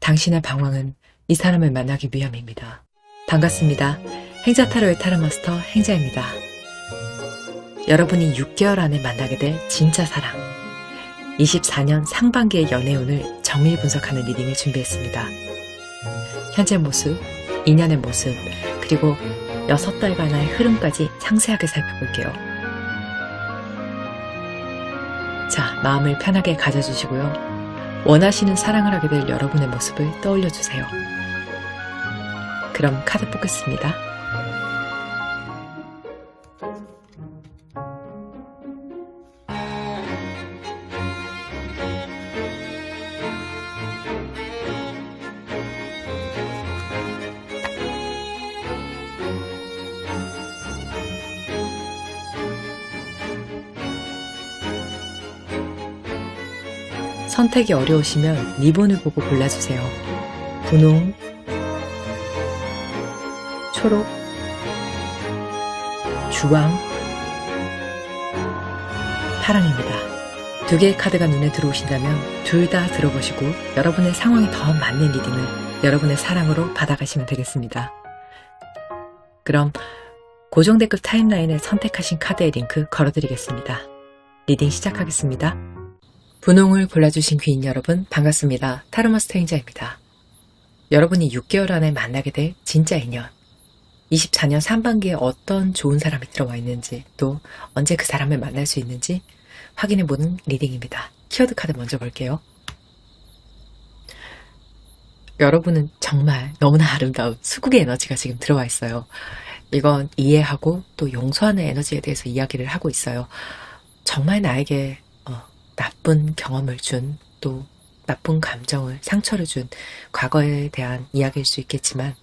당신의 방황은 이 사람을 만나기 위함입니다. 반갑습니다. 행자타로의 타로마스터 행자입니다. 여러분이 6개월 안에 만나게 될 진짜 사랑, 24년 상반기의 연애운을 정밀 분석하는 리딩을 준비했습니다. 현재 모습, 2년의 모습, 그리고 6달간의 흐름까지 상세하게 살펴볼게요. 자, 마음을 편하게 가져주시고요. 원하시는 사랑을 하게 될 여러분의 모습을 떠올려주세요. 그럼 카드 뽑겠습니다. 선택이 어려우시면 리본을 보고 골라주세요. 분홍, 초록, 주황, 파랑입니다. 두 개의 카드가 눈에 들어오신다면 둘 다 들어보시고 여러분의 상황에 더 맞는 리딩을 여러분의 사랑으로 받아가시면 되겠습니다. 그럼 고정댓글 타임라인에 선택하신 카드의 링크 걸어드리겠습니다. 리딩 시작하겠습니다. 분홍을 골라주신 귀인 여러분 반갑습니다. 타로마스터 행자입니다. 여러분이 6개월 안에 만나게 될 진짜 인연, 24년 상반기에 어떤 좋은 사람이 들어와 있는지, 또 언제 그 사람을 만날 수 있는지 확인해보는 리딩입니다. 키워드 카드 먼저 볼게요. 여러분은 정말 너무나 아름다운 수국의 에너지가 지금 들어와 있어요. 이건 이해하고 또 용서하는 에너지에 대해서 이야기를 하고 있어요. 정말 나에게 나쁜 경험을 준, 또 나쁜 감정을, 상처를 준 과거에 대한 이야기일 수 있겠지만,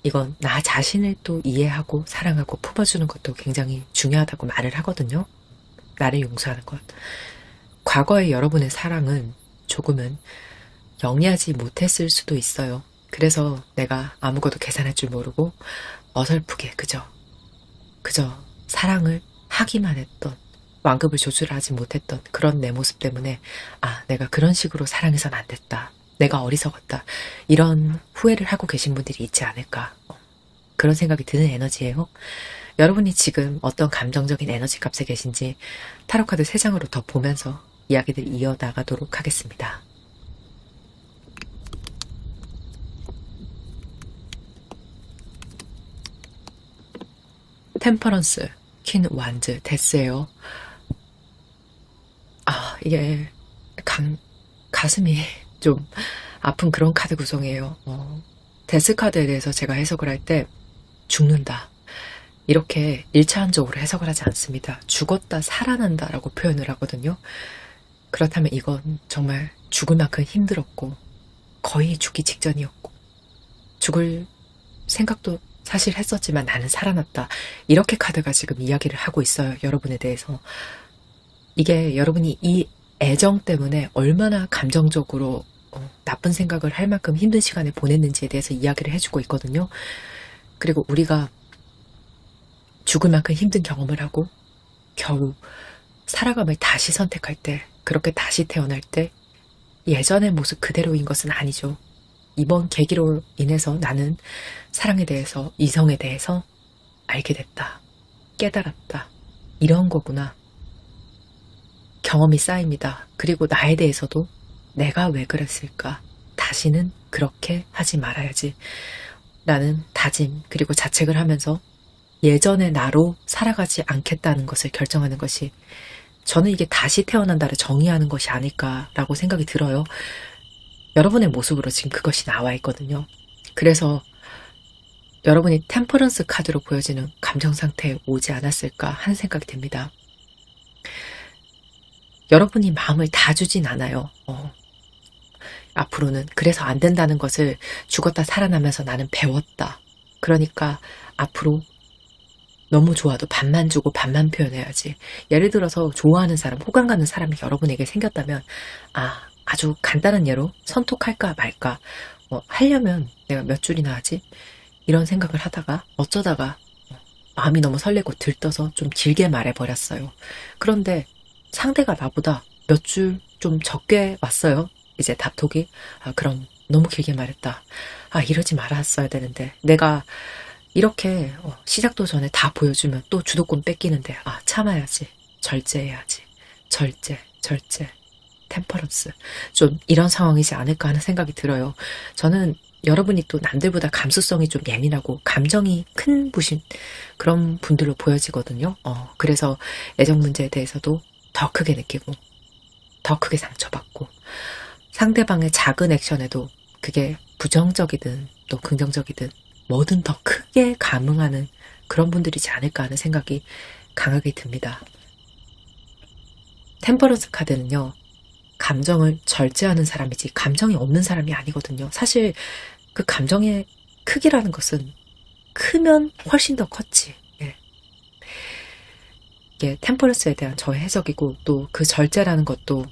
이건 나 자신을 또 이해하고 사랑하고 품어주는 것도 굉장히 중요하다고 말을 하거든요. 나를 용서하는 것. 과거의 여러분의 사랑은 조금은 영리하지 못했을 수도 있어요. 그래서 내가 아무것도 계산할 줄 모르고 어설프게 그저 사랑을 하기만 했던, 완급을 조절하지 못했던 그런 내 모습 때문에 내가 그런 식으로 사랑해서는 안 됐다. 내가 어리석었다. 이런 후회를 하고 계신 분들이 있지 않을까. 그런 생각이 드는 에너지예요. 여러분이 지금 어떤 감정적인 에너지 값에 계신지 타로카드 3장으로 더 보면서 이야기를 이어나가도록 하겠습니다. 템퍼런스, 퀸 완즈, 데스예요. 이게 가슴이 좀 아픈 그런 카드 구성이에요. 데스 카드에 대해서 제가 해석을 할 때 죽는다, 이렇게 1차원적으로 해석을 하지 않습니다. 죽었다 살아난다 라고 표현을 하거든요. 그렇다면 이건 정말 죽을 만큼 힘들었고 거의 죽기 직전이었고 죽을 생각도 사실 했었지만 나는 살아났다, 이렇게 카드가 지금 이야기를 하고 있어요. 여러분에 대해서. 이게 여러분이 이 애정 때문에 얼마나 감정적으로 나쁜 생각을 할 만큼 힘든 시간을 보냈는지에 대해서 이야기를 해주고 있거든요. 그리고 우리가 죽을 만큼 힘든 경험을 하고 겨우 살아감을 다시 선택할 때, 그렇게 다시 태어날 때 예전의 모습 그대로인 것은 아니죠. 이번 계기로 인해서 나는 사랑에 대해서, 이성에 대해서 알게 됐다, 깨달았다, 이런 거구나. 경험이 쌓입니다. 그리고 나에 대해서도 내가 왜 그랬을까? 다시는 그렇게 하지 말아야지 라는 다짐, 그리고 자책을 하면서 예전의 나로 살아가지 않겠다는 것을 결정하는 것이, 저는 이게 다시 태어난다를 정의하는 것이 아닐까라고 생각이 들어요. 여러분의 모습으로 지금 그것이 나와 있거든요. 그래서 여러분이 템퍼런스 카드로 보여지는 감정 상태에 오지 않았을까 하는 생각이 듭니다. 여러분이 마음을 다 주진 않아요. 앞으로는 그래서 안 된다는 것을 죽었다 살아나면서 나는 배웠다. 그러니까 앞으로 너무 좋아도 반만 주고 반만 표현해야지. 예를 들어서 좋아하는 사람, 호감 가는 사람이 여러분에게 생겼다면 아주 간단한 예로 선톡할까 말까, 하려면 내가 몇 줄이나 하지? 이런 생각을 하다가 어쩌다가 마음이 너무 설레고 들떠서 좀 길게 말해버렸어요. 그런데 상대가 나보다 몇 줄 좀 적게 왔어요. 이제 답톡이. 그럼 너무 길게 말했다. 아, 이러지 말았어야 되는데. 내가 이렇게 시작도 전에 다 보여주면 또 주도권 뺏기는데. 아, 참아야지. 절제해야지. 절제. 템퍼런스. 좀 이런 상황이지 않을까 하는 생각이 들어요. 저는 여러분이 또 남들보다 감수성이 좀 예민하고 감정이 큰 부신 그런 분들로 보여지거든요. 그래서 애정 문제에 대해서도 더 크게 느끼고 더 크게 상처받고 상대방의 작은 액션에도 그게 부정적이든 또 긍정적이든 뭐든 더 크게 감흥하는 그런 분들이지 않을까 하는 생각이 강하게 듭니다. 템퍼런스 카드는요. 감정을 절제하는 사람이지 감정이 없는 사람이 아니거든요. 사실 그 감정의 크기라는 것은 크면 훨씬 더 컸지. 예. 이게 템퍼런스에 대한 저의 해석이고 또 그 절제라는 것도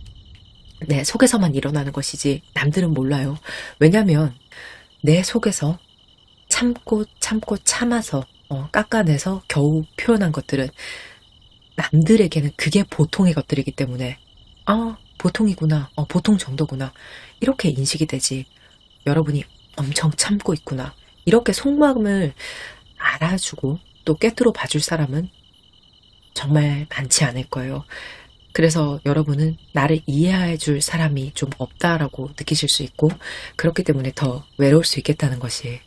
내 속에서만 일어나는 것이지 남들은 몰라요. 왜냐면 내 속에서 참고 참아서 깎아내서 겨우 표현한 것들은 남들에게는 그게 보통의 것들이기 때문에 보통이구나, 보통 정도구나 이렇게 인식이 되지 여러분이 엄청 참고 있구나 이렇게 속마음을 알아주고 또 꿰뚫어 봐줄 사람은 정말 많지 않을 거예요. 그래서 여러분은 나를 이해해 줄 사람이 좀 없다라고 느끼실 수 있고 그렇기 때문에 더 외로울 수 있겠다는 것이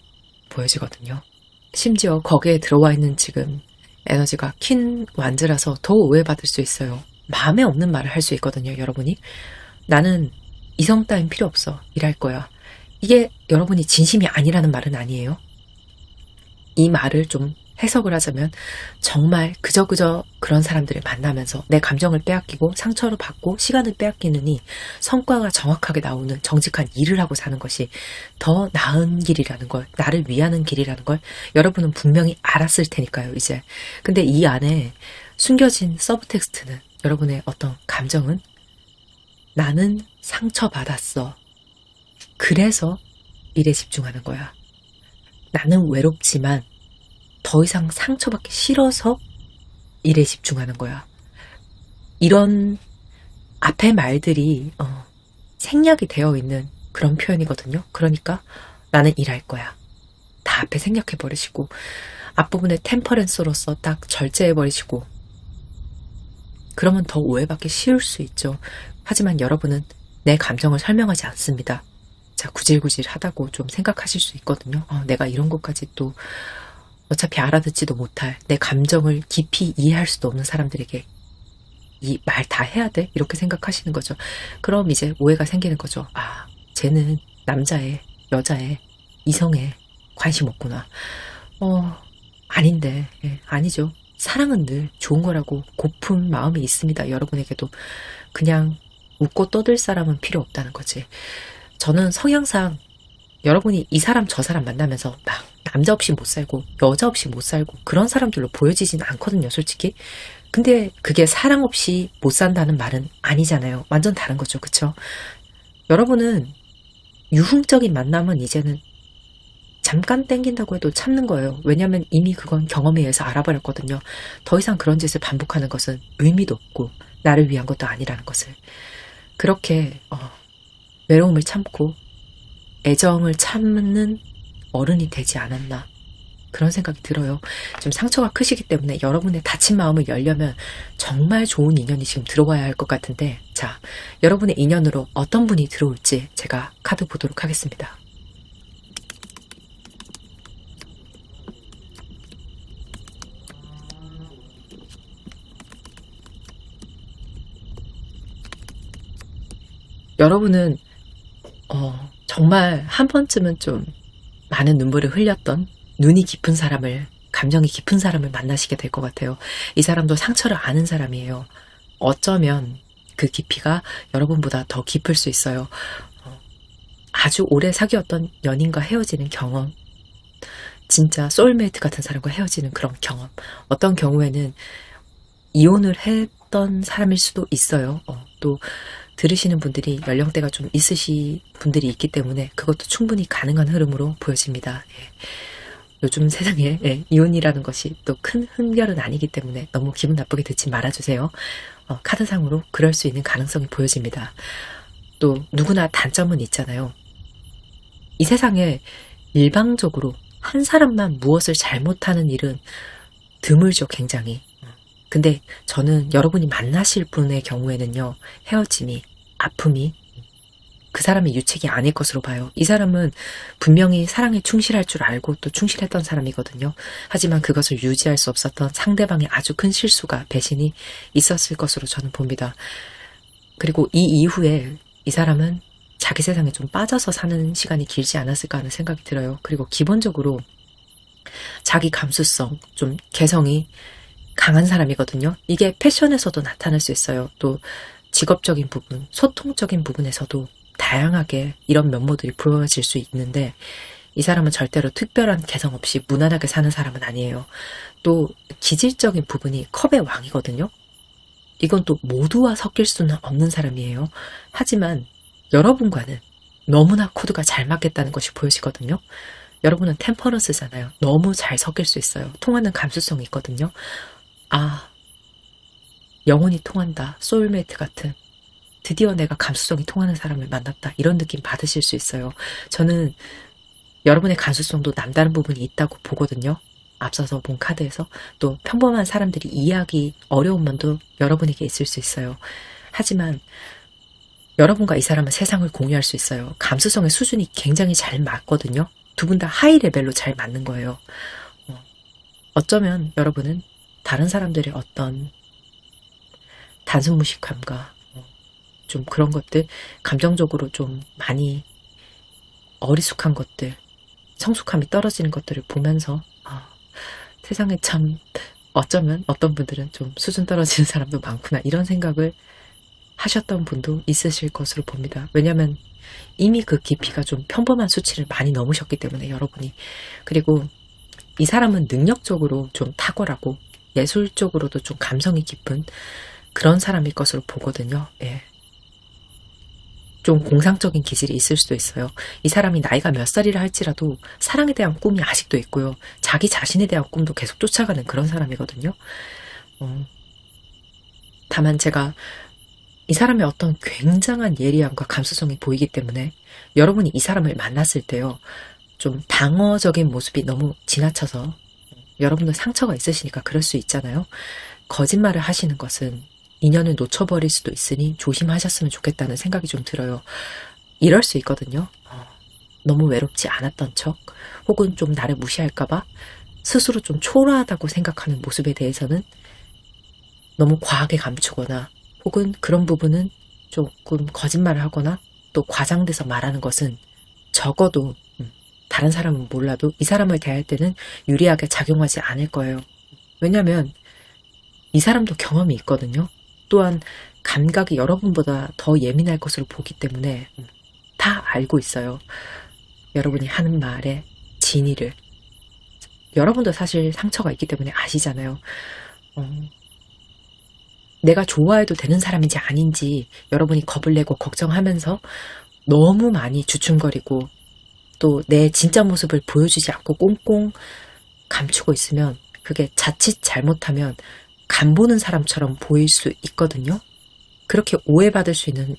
보여지거든요. 심지어 거기에 들어와 있는 지금 에너지가 퀸 완즈라서 더 오해받을 수 있어요. 마음에 없는 말을 할 수 있거든요. 여러분이 나는 이성 따윈 필요 없어 일할 거야. 이게 여러분이 진심이 아니라는 말은 아니에요. 이 말을 좀 해석을 하자면 정말 그저 그런 사람들을 만나면서 내 감정을 빼앗기고 상처를 받고 시간을 빼앗기느니 성과가 정확하게 나오는 정직한 일을 하고 사는 것이 더 나은 길이라는 걸, 나를 위하는 길이라는 걸 여러분은 분명히 알았을 테니까요. 이제 근데 이 안에 숨겨진 서브텍스트는 여러분의 어떤 감정은 나는 상처받았어. 그래서 일에 집중하는 거야. 나는 외롭지만 더 이상 상처받기 싫어서 일에 집중하는 거야. 이런 앞에 말들이 생략이 되어 있는 그런 표현이거든요. 그러니까 나는 일할 거야. 다 앞에 생략해버리시고 앞부분에 템퍼런스로서 딱 절제해버리시고 그러면 더 오해받기 쉬울 수 있죠. 하지만 여러분은 내 감정을 설명하지 않습니다. 자, 구질구질하다고 좀 생각하실 수 있거든요. 내가 이런 것까지 또 어차피 알아듣지도 못할 내 감정을 깊이 이해할 수도 없는 사람들에게 이 말 다 해야 돼? 이렇게 생각하시는 거죠. 그럼 이제 오해가 생기는 거죠. 아, 쟤는 남자애, 여자애, 이성에 관심 없구나. 아닌데. 아니죠. 사랑은 늘 좋은 거라고 고픈 마음이 있습니다. 여러분에게도 그냥 웃고 떠들 사람은 필요 없다는 거지. 저는 성향상 여러분이 이 사람 저 사람 만나면서 막 남자 없이 못 살고 여자 없이 못 살고 그런 사람들로 보여지진 않거든요, 솔직히. 근데 그게 사랑 없이 못 산다는 말은 아니잖아요. 완전 다른 거죠, 그쵸? 여러분은 유흥적인 만남은 이제는 잠깐 땡긴다고 해도 참는 거예요. 왜냐면 이미 그건 경험에 의해서 알아버렸거든요. 더 이상 그런 짓을 반복하는 것은 의미도 없고 나를 위한 것도 아니라는 것을. 그렇게 외로움을 참고 애정을 참는 어른이 되지 않았나 그런 생각이 들어요. 좀 상처가 크시기 때문에 여러분의 다친 마음을 열려면 정말 좋은 인연이 지금 들어와야 할 것 같은데 자, 여러분의 인연으로 어떤 분이 들어올지 제가 카드 보도록 하겠습니다. 여러분은 정말 한 번쯤은 좀 많은 눈물을 흘렸던 눈이 깊은 사람을, 감정이 깊은 사람을 만나시게 될 것 같아요. 이 사람도 상처를 아는 사람이에요. 어쩌면 그 깊이가 여러분보다 더 깊을 수 있어요. 아주 오래 사귀었던 연인과 헤어지는 경험, 진짜 소울메이트 같은 사람과 헤어지는 그런 경험, 어떤 경우에는 이혼을 했던 사람일 수도 있어요. 또 들으시는 분들이 연령대가 좀 있으신 분들이 있기 때문에 그것도 충분히 가능한 흐름으로 보여집니다. 요즘 세상에 이혼이라는 것이 또 큰 흠결은 아니기 때문에 너무 기분 나쁘게 듣지 말아주세요. 카드상으로 그럴 수 있는 가능성이 보여집니다. 또 누구나 단점은 있잖아요. 이 세상에 일방적으로 한 사람만 무엇을 잘못하는 일은 드물죠, 굉장히. 근데 저는 여러분이 만나실 분의 경우에는요, 헤어짐이, 아픔이 그 사람의 유책이 아닐 것으로 봐요. 이 사람은 분명히 사랑에 충실할 줄 알고 또 충실했던 사람이거든요. 하지만 그것을 유지할 수 없었던 상대방의 아주 큰 실수가, 배신이 있었을 것으로 저는 봅니다. 그리고 이 이후에 이 사람은 자기 세상에 좀 빠져서 사는 시간이 길지 않았을까 하는 생각이 들어요. 그리고 기본적으로 자기 감수성, 좀 개성이 강한 사람이거든요. 이게 패션에서도 나타날 수 있어요. 또 직업적인 부분, 소통적인 부분에서도 다양하게 이런 면모들이 보여질 수 있는데, 이 사람은 절대로 특별한 개성 없이 무난하게 사는 사람은 아니에요. 또 기질적인 부분이 컵의 왕이거든요. 이건 또 모두와 섞일 수는 없는 사람이에요. 하지만 여러분과는 너무나 코드가 잘 맞겠다는 것이 보여지거든요. 여러분은 템퍼런스잖아요. 너무 잘 섞일 수 있어요. 통하는 감수성이 있거든요. 아, 영혼이 통한다. 소울메이트 같은. 드디어 내가 감수성이 통하는 사람을 만났다. 이런 느낌 받으실 수 있어요. 저는 여러분의 감수성도 남다른 부분이 있다고 보거든요. 앞서서 본 카드에서. 또 평범한 사람들이 이해하기 어려운 면도 여러분에게 있을 수 있어요. 하지만 여러분과 이 사람은 세상을 공유할 수 있어요. 감수성의 수준이 굉장히 잘 맞거든요. 두 분 다 하이 레벨로 잘 맞는 거예요. 어쩌면 여러분은 다른 사람들의 어떤 단순 무식함과 좀 그런 것들, 감정적으로 좀 많이 어리숙한 것들, 성숙함이 떨어지는 것들을 보면서 세상에 참 어쩌면 어떤 분들은 좀 수준 떨어지는 사람도 많구나, 이런 생각을 하셨던 분도 있으실 것으로 봅니다. 왜냐하면 이미 그 깊이가 좀 평범한 수치를 많이 넘으셨기 때문에, 여러분이. 그리고 이 사람은 능력적으로 좀 탁월하고 예술적으로도 좀 감성이 깊은 그런 사람일 것으로 보거든요. 예. 좀 공상적인 기질이 있을 수도 있어요. 이 사람이 나이가 몇 살이라 할지라도 사랑에 대한 꿈이 아직도 있고요. 자기 자신에 대한 꿈도 계속 쫓아가는 그런 사람이거든요. 다만 제가 이 사람의 어떤 굉장한 예리함과 감수성이 보이기 때문에 여러분이 이 사람을 만났을 때요, 좀 방어적인 모습이 너무 지나쳐서, 여러분도 상처가 있으시니까 그럴 수 있잖아요. 거짓말을 하시는 것은 인연을 놓쳐버릴 수도 있으니 조심하셨으면 좋겠다는 생각이 좀 들어요. 이럴 수 있거든요. 너무 외롭지 않았던 척, 혹은 좀 나를 무시할까봐 스스로 좀 초라하다고 생각하는 모습에 대해서는 너무 과하게 감추거나, 혹은 그런 부분은 조금 거짓말을 하거나 또 과장돼서 말하는 것은 적어도 다른 사람은 몰라도 이 사람을 대할 때는 유리하게 작용하지 않을 거예요. 왜냐하면 이 사람도 경험이 있거든요. 또한 감각이 여러분보다 더 예민할 것으로 보기 때문에 다 알고 있어요. 여러분이 하는 말의 진위를. 여러분도 사실 상처가 있기 때문에 아시잖아요. 내가 좋아해도 되는 사람인지 아닌지 여러분이 겁을 내고 걱정하면서 너무 많이 주춤거리고 또 내 진짜 모습을 보여주지 않고 꽁꽁 감추고 있으면, 그게 자칫 잘못하면 간보는 사람처럼 보일 수 있거든요. 그렇게 오해받을 수 있는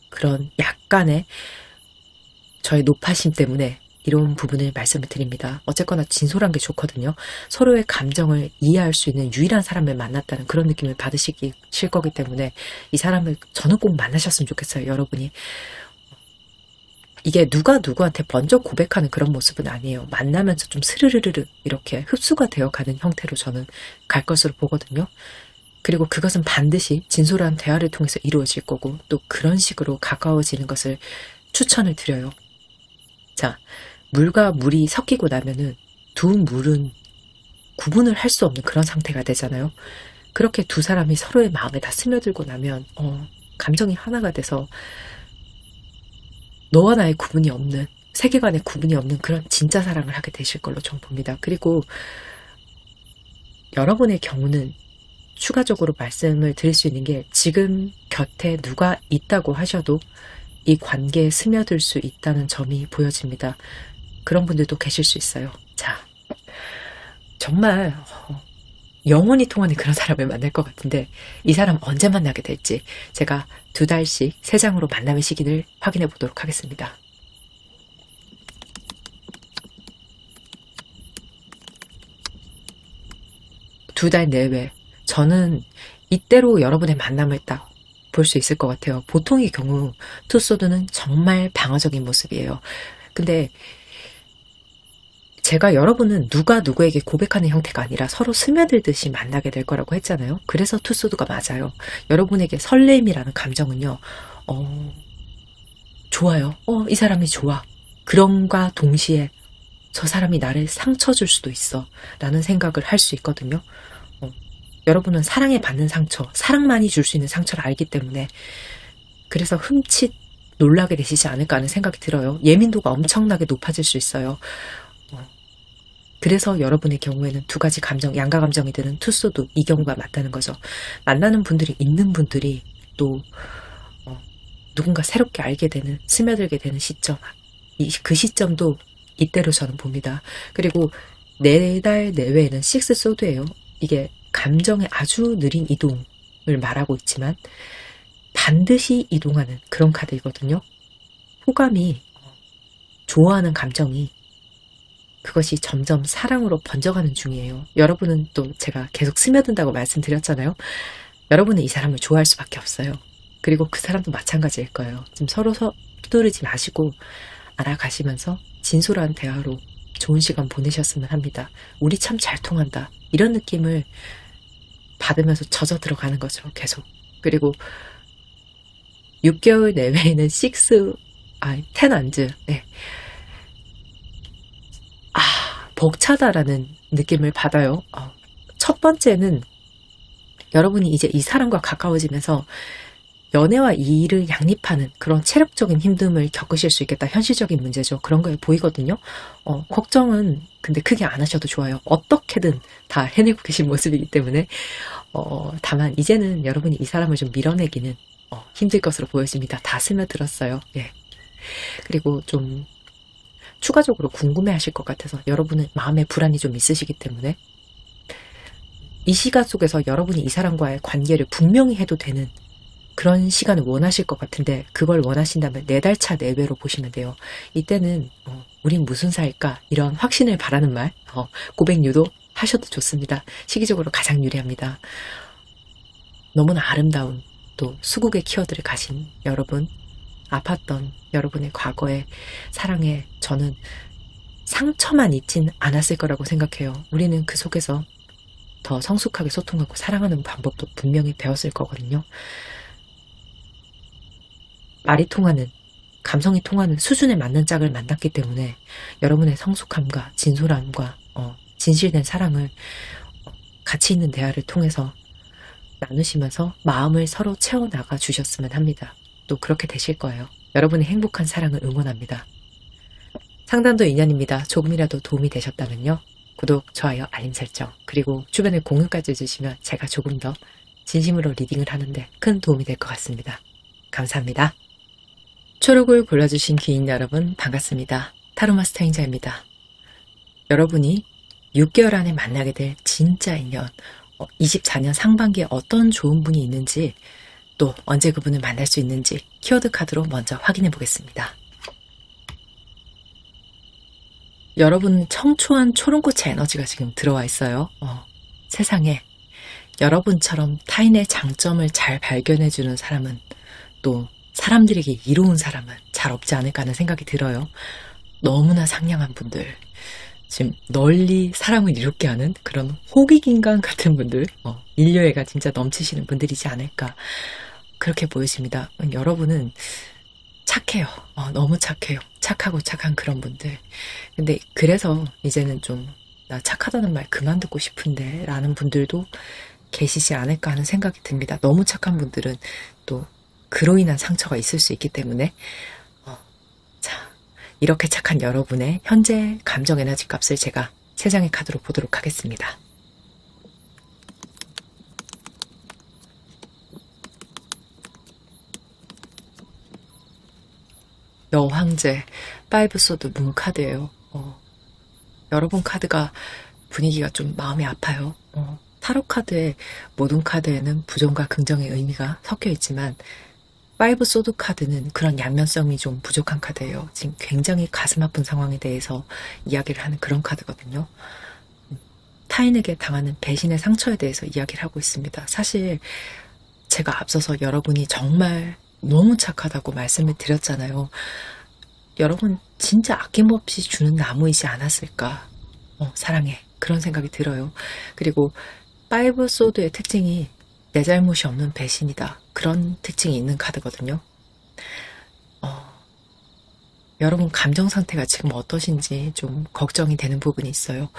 그런 약간의 저의 노파심 때문에 이런 부분을 말씀을 드립니다. 어쨌거나 진솔한 게 좋거든요. 서로의 감정을 이해할 수 있는 유일한 사람을 만났다는 그런 느낌을 받으실 거기 때문에 이 사람을 저는 꼭 만나셨으면 좋겠어요. 여러분이. 이게 누가 누구한테 먼저 고백하는 그런 모습은 아니에요. 만나면서 좀 스르르르 이렇게 흡수가 되어가는 형태로 저는 갈 것으로 보거든요. 그리고 그것은 반드시 진솔한 대화를 통해서 이루어질 거고, 또 그런 식으로 가까워지는 것을 추천을 드려요. 자, 물과 물이 섞이고 나면은 두 물은 구분을 할 수 없는 그런 상태가 되잖아요. 그렇게 두 사람이 서로의 마음에 다 스며들고 나면 감정이 하나가 돼서 너와 나의 구분이 없는, 세계관의 구분이 없는 그런 진짜 사랑을 하게 되실 걸로 전 봅니다. 그리고 여러분의 경우는 추가적으로 말씀을 드릴 수 있는 게, 지금 곁에 누가 있다고 하셔도 이 관계에 스며들 수 있다는 점이 보여집니다. 그런 분들도 계실 수 있어요. 자, 정말 영혼이 통하는 그런 사람을 만날 것 같은데, 이 사람 언제 만나게 될지 제가 2달씩 3장으로 만남의 시기를 확인해 보도록 하겠습니다. 2달 내외. 저는 이때로 여러분의 만남을 딱 볼 수 있을 것 같아요. 보통의 경우 투소드는 정말 방어적인 모습이에요. 근데 제가 여러분은 누가 누구에게 고백하는 형태가 아니라 서로 스며들듯이 만나게 될 거라고 했잖아요. 그래서 투소드가 맞아요. 여러분에게 설렘이라는 감정은요. 좋아요. 이 사람이 좋아. 그럼과 동시에 저 사람이 나를 상처 줄 수도 있어 라는 생각을 할 수 있거든요. 여러분은 사랑에 받는 상처, 사랑만이 줄 수 있는 상처를 알기 때문에 그래서 흠칫 놀라게 되시지 않을까 하는 생각이 들어요. 예민도가 엄청나게 높아질 수 있어요. 그래서 여러분의 경우에는 두 가지 감정, 양가 감정이 드는 투소도 이 경우가 맞다는 거죠. 만나는 분들이 있는 분들이 또 누군가 새롭게 알게 되는, 스며들게 되는 시점, 그 시점도 이때로 저는 봅니다. 그리고 4달 내외에는 식스 소드예요. 이게 감정의 아주 느린 이동을 말하고 있지만 반드시 이동하는 그런 카드이거든요. 호감이, 좋아하는 감정이 그것이 점점 사랑으로 번져가는 중이에요. 여러분은 또 제가 계속 스며든다고 말씀드렸잖아요. 여러분은 이 사람을 좋아할 수밖에 없어요. 그리고 그 사람도 마찬가지일 거예요. 지금 서로 서두르지 마시고 알아가시면서 진솔한 대화로 좋은 시간 보내셨으면 합니다. 우리 참 잘 통한다. 이런 느낌을 받으면서 젖어 들어가는 거죠. 계속. 그리고 6개월 내외에는 10 안즈. 네. 벅차다라는 느낌을 받아요. 첫 번째는 여러분이 이제 이 사람과 가까워지면서 연애와 일을 양립하는 그런 체력적인 힘듦을 겪으실 수 있겠다. 현실적인 문제죠. 그런 거에 보이거든요. 걱정은 근데 크게 안 하셔도 좋아요. 어떻게든 다 해내고 계신 모습이기 때문에 다만 이제는 여러분이 이 사람을 좀 밀어내기는 힘들 것으로 보여집니다. 다 스며들었어요. 예. 그리고 좀 추가적으로 궁금해하실 것 같아서 여러분은 마음의 불안이 좀 있으시기 때문에 이 시간 속에서 여러분이 이 사람과의 관계를 분명히 해도 되는 그런 시간을 원하실 것 같은데 그걸 원하신다면 4달 차 내외로 보시면 돼요. 이때는 우린 무슨 사이일까 이런 확신을 바라는 말 고백 유도 하셔도 좋습니다. 시기적으로 가장 유리합니다. 너무나 아름다운 또 수국의 키워드를 가신 여러분, 아팠던 여러분의 과거의 사랑에 저는 상처만 있진 않았을 거라고 생각해요. 우리는 그 속에서 더 성숙하게 소통하고 사랑하는 방법도 분명히 배웠을 거거든요. 말이 통하는, 감성이 통하는 수준에 맞는 짝을 만났기 때문에 여러분의 성숙함과 진솔함과 진실된 사랑을 가치 있는 대화를 통해서 나누시면서 마음을 서로 채워나가 주셨으면 합니다. 또 그렇게 되실 거예요. 여러분의 행복한 사랑을 응원합니다. 상담도 인연입니다. 조금이라도 도움이 되셨다면요. 구독, 좋아요, 알림 설정, 그리고 주변에 공유까지 해주시면 제가 조금 더 진심으로 리딩을 하는데 큰 도움이 될 것 같습니다. 감사합니다. 초록을 골라주신 귀인 여러분 반갑습니다. 타로마스터 행자입니다. 여러분이 6개월 안에 만나게 될 진짜 인연, 24년 상반기에 어떤 좋은 분이 있는지 또 언제 그분을 만날 수 있는지 키워드 카드로 먼저 확인해 보겠습니다. 여러분 청초한 초롱꽃의 에너지가 지금 들어와 있어요. 세상에 여러분처럼 타인의 장점을 잘 발견해주는 사람은 또 사람들에게 이로운 사람은 잘 없지 않을까 하는 생각이 들어요. 너무나 상냥한 분들, 지금 널리 사람을 이롭게 하는 그런 호기긴강 같은 분들, 인류애가 진짜 넘치시는 분들이지 않을까 그렇게 보여집니다. 여러분은 착해요. 너무 착해요. 착하고 착한 그런 분들. 근데 그래서 이제는 좀 나 착하다는 말 그만 듣고 싶은데 라는 분들도 계시지 않을까 하는 생각이 듭니다. 너무 착한 분들은 또 그로 인한 상처가 있을 수 있기 때문에 자, 이렇게 착한 여러분의 현재 감정 에너지 값을 제가 3장의 카드로 보도록 하겠습니다. 여황제, 5 소드 문 카드예요. 여러분 카드가 분위기가 좀 마음이 아파요. 타로 카드의 모든 카드에는 부정과 긍정의 의미가 섞여 있지만 5 소드 카드는 그런 양면성이 좀 부족한 카드예요. 지금 굉장히 가슴 아픈 상황에 대해서 이야기를 하는 그런 카드거든요. 타인에게 당하는 배신의 상처에 대해서 이야기를 하고 있습니다. 사실 제가 앞서서 여러분이 정말 너무 착하다고 말씀을 드렸잖아요. 여러분 진짜 아낌없이 주는 나무이지 않았을까. 사랑해. 그런 생각이 들어요. 그리고 파이브 소드의 특징이 내 잘못이 없는 배신이다. 그런 특징이 있는 카드거든요. 여러분 감정 상태가 지금 어떠신지 좀 걱정이 되는 부분이 있어요.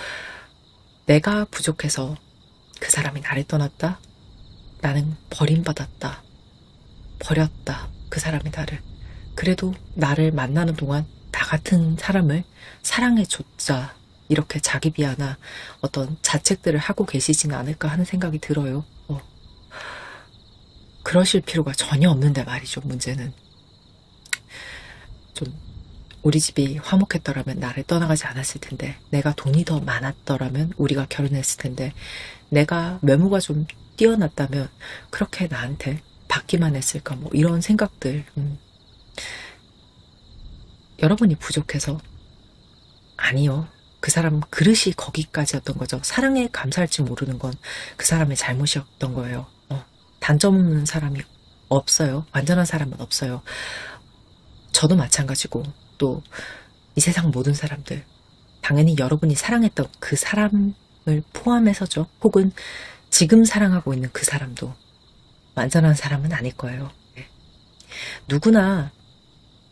내가 부족해서 그 사람이 나를 떠났다. 나는 버림받았다. 버렸다. 그 사람이 나를. 그래도 나를 만나는 동안 나 같은 사람을 사랑해줬자. 이렇게 자기 비하나 어떤 자책들을 하고 계시지는 않을까 하는 생각이 들어요. 그러실 필요가 전혀 없는데 말이죠. 문제는 좀 우리 집이 화목했더라면 나를 떠나가지 않았을 텐데, 내가 돈이 더 많았더라면 우리가 결혼했을 텐데, 내가 외모가 좀 뛰어났다면 그렇게 나한테 받기만 했을까, 뭐 이런 생각들. 여러분이 부족해서 아니요. 그 사람 그릇이 거기까지였던 거죠. 사랑에 감사할 줄 모르는 건 그 사람의 잘못이었던 거예요. 단점 없는 사람이 없어요. 완전한 사람은 없어요. 저도 마찬가지고 또 이 세상 모든 사람들 당연히 여러분이 사랑했던 그 사람을 포함해서죠. 혹은 지금 사랑하고 있는 그 사람도 완전한 사람은 아닐 거예요. 누구나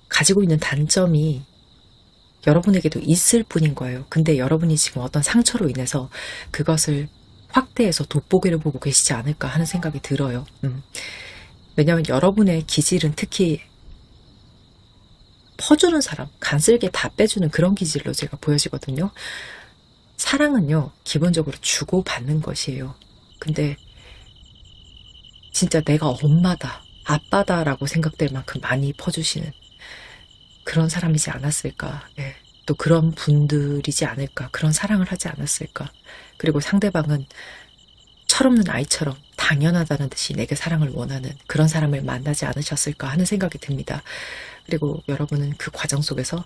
가지고 있는 단점이 여러분에게도 있을 뿐인 거예요. 근데 여러분이 지금 어떤 상처로 인해서 그것을 확대해서 돋보기를 보고 계시지 않을까 하는 생각이 들어요. 왜냐하면 여러분의 기질은 특히 퍼주는 사람, 간슬게 다 빼주는 그런 기질로 제가 보여지거든요. 사랑은요, 기본적으로 주고받는 것이에요. 근데 진짜 내가 엄마다, 아빠다라고 생각될 만큼 많이 퍼주시는 그런 사람이지 않았을까. 예. 또 그런 분들이지 않을까. 그런 사랑을 하지 않았을까. 그리고 상대방은 철없는 아이처럼 당연하다는 듯이 내게 사랑을 원하는 그런 사람을 만나지 않으셨을까 하는 생각이 듭니다. 그리고 여러분은 그 과정 속에서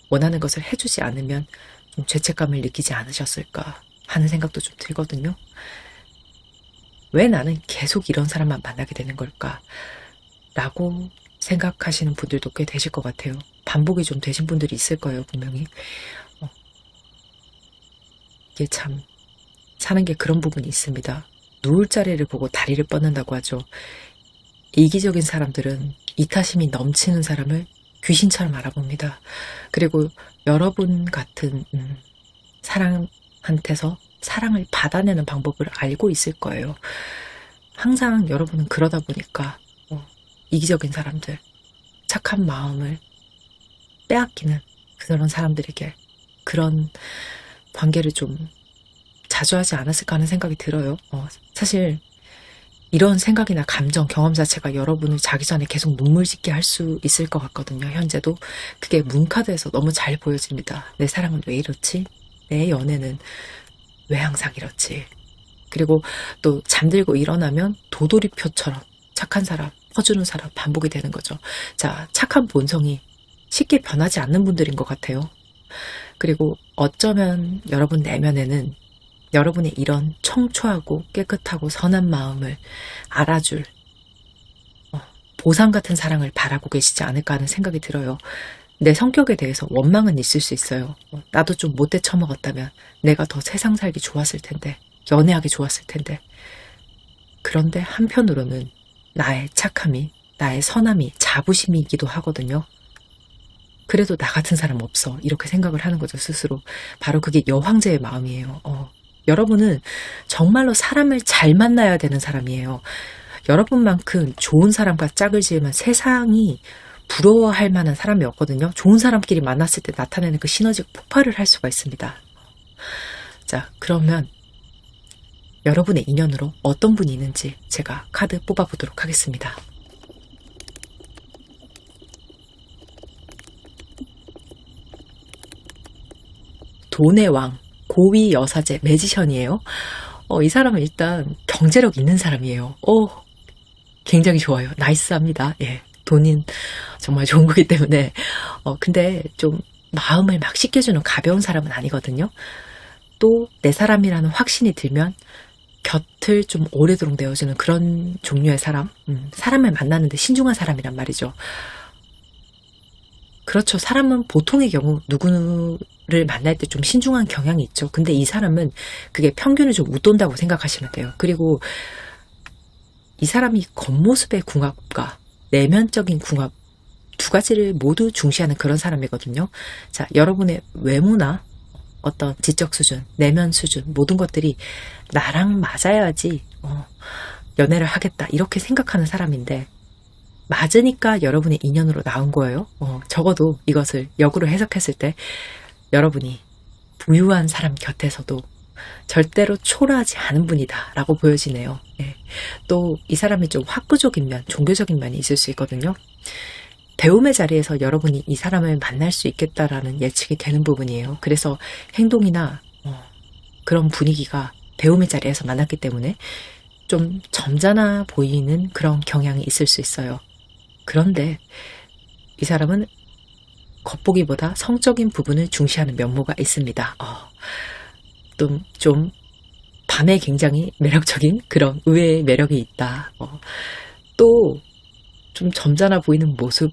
원하는 것을 해주지 않으면 좀 죄책감을 느끼지 않으셨을까 하는 생각도 좀 들거든요. 왜 나는 계속 이런 사람만 만나게 되는 걸까? 라고 생각하시는 분들도 꽤 되실 것 같아요. 반복이 좀 되신 분들이 있을 거예요, 분명히. 이게 참 사는 게 그런 부분이 있습니다. 누울 자리를 보고 다리를 뻗는다고 하죠. 이기적인 사람들은 이타심이 넘치는 사람을 귀신처럼 알아봅니다. 그리고 여러분 같은 사람한테서 사랑을 받아내는 방법을 알고 있을 거예요. 항상 여러분은 그러다 보니까 이기적인 사람들, 착한 마음을 빼앗기는 그런 사람들에게 그런 관계를 좀 자주 하지 않았을까 하는 생각이 들어요. 사실 이런 생각이나 감정, 경험 자체가 여러분을 자기 전에 계속 눈물 짓게 할 수 있을 것 같거든요. 현재도. 그게 문카드에서 너무 잘 보여집니다. 내 사랑은 왜 이렇지? 내 연애는 왜 항상 이렇지? 그리고 또 잠들고 일어나면 도돌이표처럼 착한 사람, 퍼주는 사람 반복이 되는 거죠. 자, 착한 본성이 쉽게 변하지 않는 분들인 것 같아요. 그리고 어쩌면 여러분 내면에는 여러분의 이런 청초하고 깨끗하고 선한 마음을 알아줄 보상 같은 사랑을 바라고 계시지 않을까 하는 생각이 들어요. 내 성격에 대해서 원망은 있을 수 있어요. 나도 좀 못돼 처먹었다면 내가 더 세상 살기 좋았을 텐데, 연애하기 좋았을 텐데. 그런데 한편으로는 나의 착함이, 나의 선함이 자부심이기도 하거든요. 그래도 나 같은 사람 없어. 이렇게 생각을 하는 거죠, 스스로. 바로 그게 여황제의 마음이에요. 여러분은 정말로 사람을 잘 만나야 되는 사람이에요. 여러분만큼 좋은 사람과 짝을 지으면 세상이 부러워할 만한 사람이 없거든요. 좋은 사람끼리 만났을 때 나타내는 그 시너지가 폭발을 할 수가 있습니다. 자, 그러면 여러분의 인연으로 어떤 분이 있는지 제가 카드 뽑아보도록 하겠습니다. 돈의 왕, 고위 여사제, 매지션이에요. 이 사람은 일단 경제력 있는 사람이에요. 굉장히 좋아요. 나이스합니다. 예, 돈인 정말 좋은 거기 때문에. 근데 좀 마음을 막 씻겨주는 가벼운 사람은 아니거든요. 또 내 사람이라는 확신이 들면 곁을 좀 오래도록 내어주는 그런 종류의 사람, 사람을 만나는데 신중한 사람이란 말이죠. 그렇죠. 사람은 보통의 경우 누구를 만날 때 좀 신중한 경향이 있죠. 근데 이 사람은 그게 평균을 좀 웃돈다고 생각하시면 돼요. 그리고 이 사람이 겉모습의 궁합과 내면적인 궁합 두 가지를 모두 중시하는 그런 사람이거든요. 자, 여러분의 외모나 어떤 지적 수준, 내면 수준 모든 것들이 나랑 맞아야지 연애를 하겠다 이렇게 생각하는 사람인데 맞으니까 여러분의 인연으로 나온 거예요. 적어도 이것을 역으로 해석했을 때 여러분이 부유한 사람 곁에서도 절대로 초라하지 않은 분이다 라고 보여지네요. 예. 또 이 사람이 좀 학구적인 면, 종교적인 면이 있을 수 있거든요. 배움의 자리에서 여러분이 이 사람을 만날 수 있겠다라는 예측이 되는 부분이에요. 그래서 행동이나 그런 분위기가 배움의 자리에서 만났기 때문에 좀 점잖아 보이는 그런 경향이 있을 수 있어요. 그런데 이 사람은 겉보기보다 성적인 부분을 중시하는 면모가 있습니다. 좀 밤에 굉장히 매력적인 그런 의외의 매력이 있다. 또 좀 점잖아 보이는 모습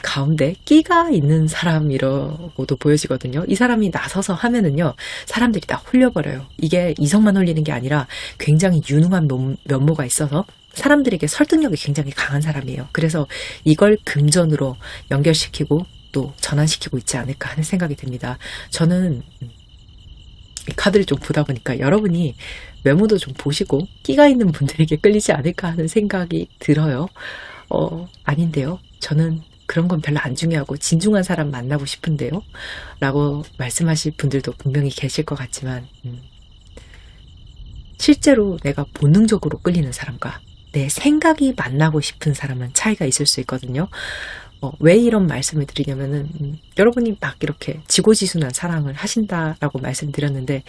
가운데 끼가 있는 사람이라고도 보여지거든요. 이 사람이 나서서 하면은요, 사람들이 다 홀려버려요. 이게 이성만 홀리는 게 아니라 굉장히 유능한 면모가 있어서 사람들에게 설득력이 굉장히 강한 사람이에요. 그래서 이걸 금전으로 연결시키고 또 전환시키고 있지 않을까 하는 생각이 듭니다. 저는 이 카드를 좀 보다 보니까 여러분이 외모도 좀 보시고 끼가 있는 분들에게 끌리지 않을까 하는 생각이 들어요. 아닌데요. 저는 그런 건 별로 안 중요하고 진중한 사람 만나고 싶은데요. 라고 말씀하실 분들도 분명히 계실 것 같지만 실제로 내가 본능적으로 끌리는 사람과 내 생각이 만나고 싶은 사람은 차이가 있을 수 있거든요. 왜 이런 말씀을 드리냐면은 여러분이 막 이렇게 지고지순한 사랑을 하신다라고 말씀드렸는데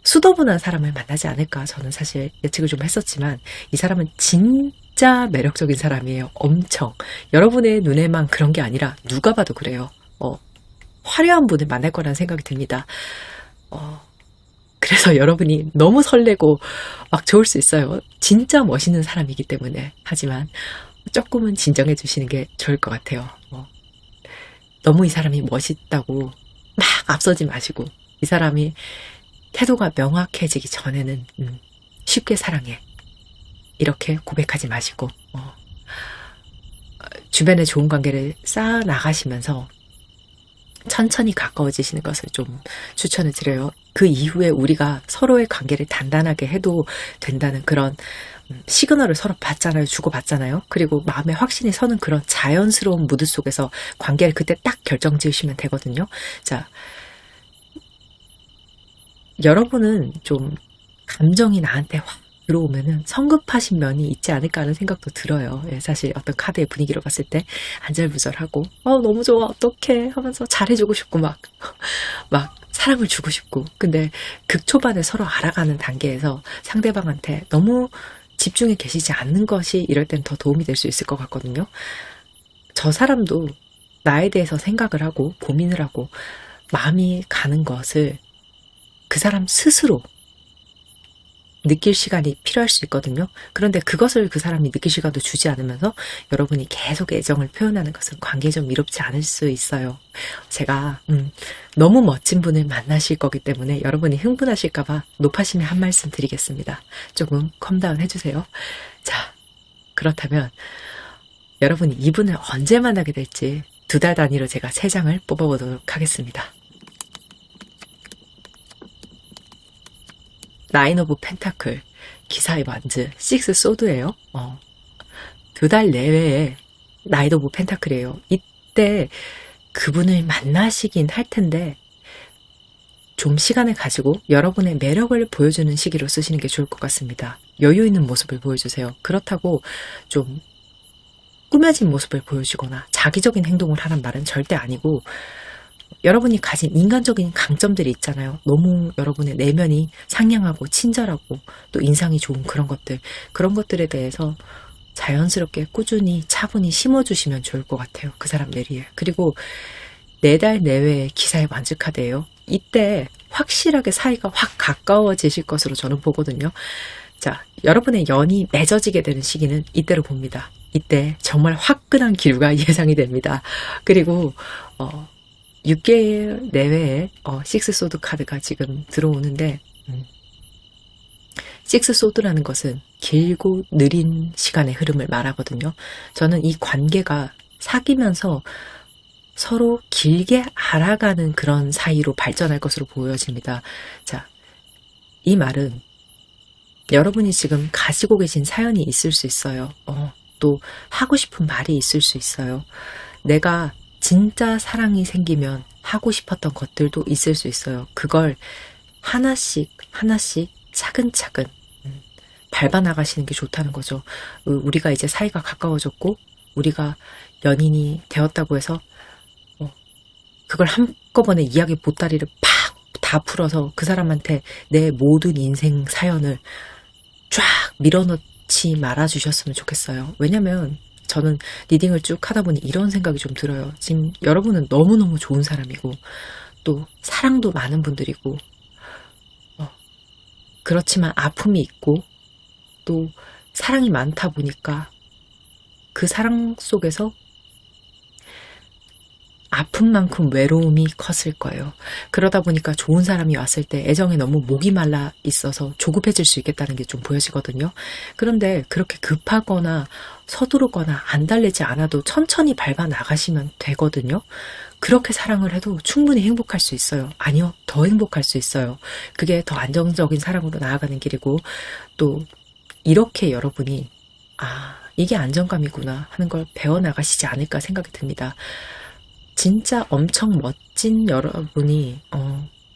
수더분한 사람을 만나지 않을까 저는 사실 예측을 좀 했었지만 이 사람은 진짜 매력적인 사람이에요. 엄청. 여러분의 눈에만 그런 게 아니라 누가 봐도 그래요. 화려한 분을 만날 거라는 생각이 듭니다. 그래서 여러분이 너무 설레고 막 좋을 수 있어요. 진짜 멋있는 사람이기 때문에. 하지만 조금은 진정해 주시는 게 좋을 것 같아요. 너무 이 사람이 멋있다고 막 앞서지 마시고 이 사람이 태도가 명확해지기 전에는 쉽게 사랑해 이렇게 고백하지 마시고 주변에 좋은 관계를 쌓아 나가시면서 천천히 가까워지시는 것을 좀 추천을 드려요. 그 이후에 우리가 서로의 관계를 단단하게 해도 된다는 그런 시그널을 서로 받잖아요. 주고받잖아요. 그리고 마음에 확신이 서는 그런 자연스러운 무드 속에서 관계를 그때 딱 결정 지으시면 되거든요. 자, 여러분은 좀 감정이 나한테 확 들어오면은 성급하신 면이 있지 않을까 하는 생각도 들어요. 예, 사실 어떤 카드의 분위기로 봤을 때 안절부절하고 너무 좋아 어떡해 하면서 잘해주고 싶고 막 사랑을 주고 싶고 근데 극초반에 서로 알아가는 단계에서 상대방한테 너무 집중해 계시지 않는 것이 이럴 땐 더 도움이 될 수 있을 것 같거든요. 저 사람도 나에 대해서 생각을 하고 고민을 하고 마음이 가는 것을 그 사람 스스로 느낄 시간이 필요할 수 있거든요. 그런데 그것을 그 사람이 느낄 시간도 주지 않으면서 여러분이 계속 애정을 표현하는 것은 관계에 좀 이롭지 않을 수 있어요. 제가 너무 멋진 분을 만나실 거기 때문에 여러분이 흥분하실까봐 높아심에 한 말씀 드리겠습니다. 조금 컴다운 해주세요. 자, 그렇다면 여러분이 이분을 언제 만나게 될지 2달 단위로 제가 3장을 뽑아보도록 하겠습니다. 나인 오브 펜타클, 기사의 반즈, 식스 소드예요. 2달 내외에 나인 오브 펜타클이에요. 이때 그분을 만나시긴 할 텐데 좀 시간을 가지고 여러분의 매력을 보여주는 시기로 쓰시는 게 좋을 것 같습니다. 여유 있는 모습을 보여주세요. 그렇다고 좀 꾸며진 모습을 보여주거나 자기적인 행동을 하란 말은 절대 아니고 여러분이 가진 인간적인 강점들이 있잖아요. 너무 여러분의 내면이 상냥하고 친절하고 또 인상이 좋은 그런 것들에 대해서 자연스럽게 꾸준히 차분히 심어주시면 좋을 것 같아요. 그 사람 내리에. 그리고 4달 내외의 기사의 완주 카드예요. 이때 확실하게 사이가 확 가까워지실 것으로 저는 보거든요. 자, 여러분의 연이 맺어지게 되는 시기는 이때로 봅니다. 이때 정말 화끈한 기류가 예상이 됩니다. 그리고 6개월 내외에 식스 소드 카드가 지금 들어오는데 식스 소드라는 것은 길고 느린 시간의 흐름을 말하거든요. 저는 이 관계가 사귀면서 서로 길게 알아가는 그런 사이로 발전할 것으로 보여집니다. 자, 이 말은 여러분이 지금 가지고 계신 사연이 있을 수 있어요. 또 하고 싶은 말이 있을 수 있어요. 내가 진짜 사랑이 생기면 하고 싶었던 것들도 있을 수 있어요. 그걸 하나씩 차근차근 밟아 나가시는 게 좋다는 거죠. 우리가 이제 사이가 가까워졌고 우리가 연인이 되었다고 해서 그걸 한꺼번에 이야기 보따리를 팍 다 풀어서 그 사람한테 내 모든 인생 사연을 쫙 밀어넣지 말아주셨으면 좋겠어요. 왜냐면 저는 리딩을 쭉 하다 보니 이런 생각이 좀 들어요. 지금 여러분은 너무너무 좋은 사람이고 또 사랑도 많은 분들이고 그렇지만 아픔이 있고 또 사랑이 많다 보니까 그 사랑 속에서 아픈 만큼 외로움이 컸을 거예요. 그러다 보니까 좋은 사람이 왔을 때 애정에 너무 목이 말라 있어서 조급해질 수 있겠다는 게 좀 보여지거든요. 그런데 그렇게 급하거나 서두르거나 안달내지 않아도 천천히 밟아 나가시면 되거든요. 그렇게 사랑을 해도 충분히 행복할 수 있어요. 아니요, 더 행복할 수 있어요. 그게 더 안정적인 사랑으로 나아가는 길이고 또 이렇게 여러분이 이게 안정감이구나 하는 걸 배워나가시지 않을까 생각이 듭니다. 진짜 엄청 멋진 여러분이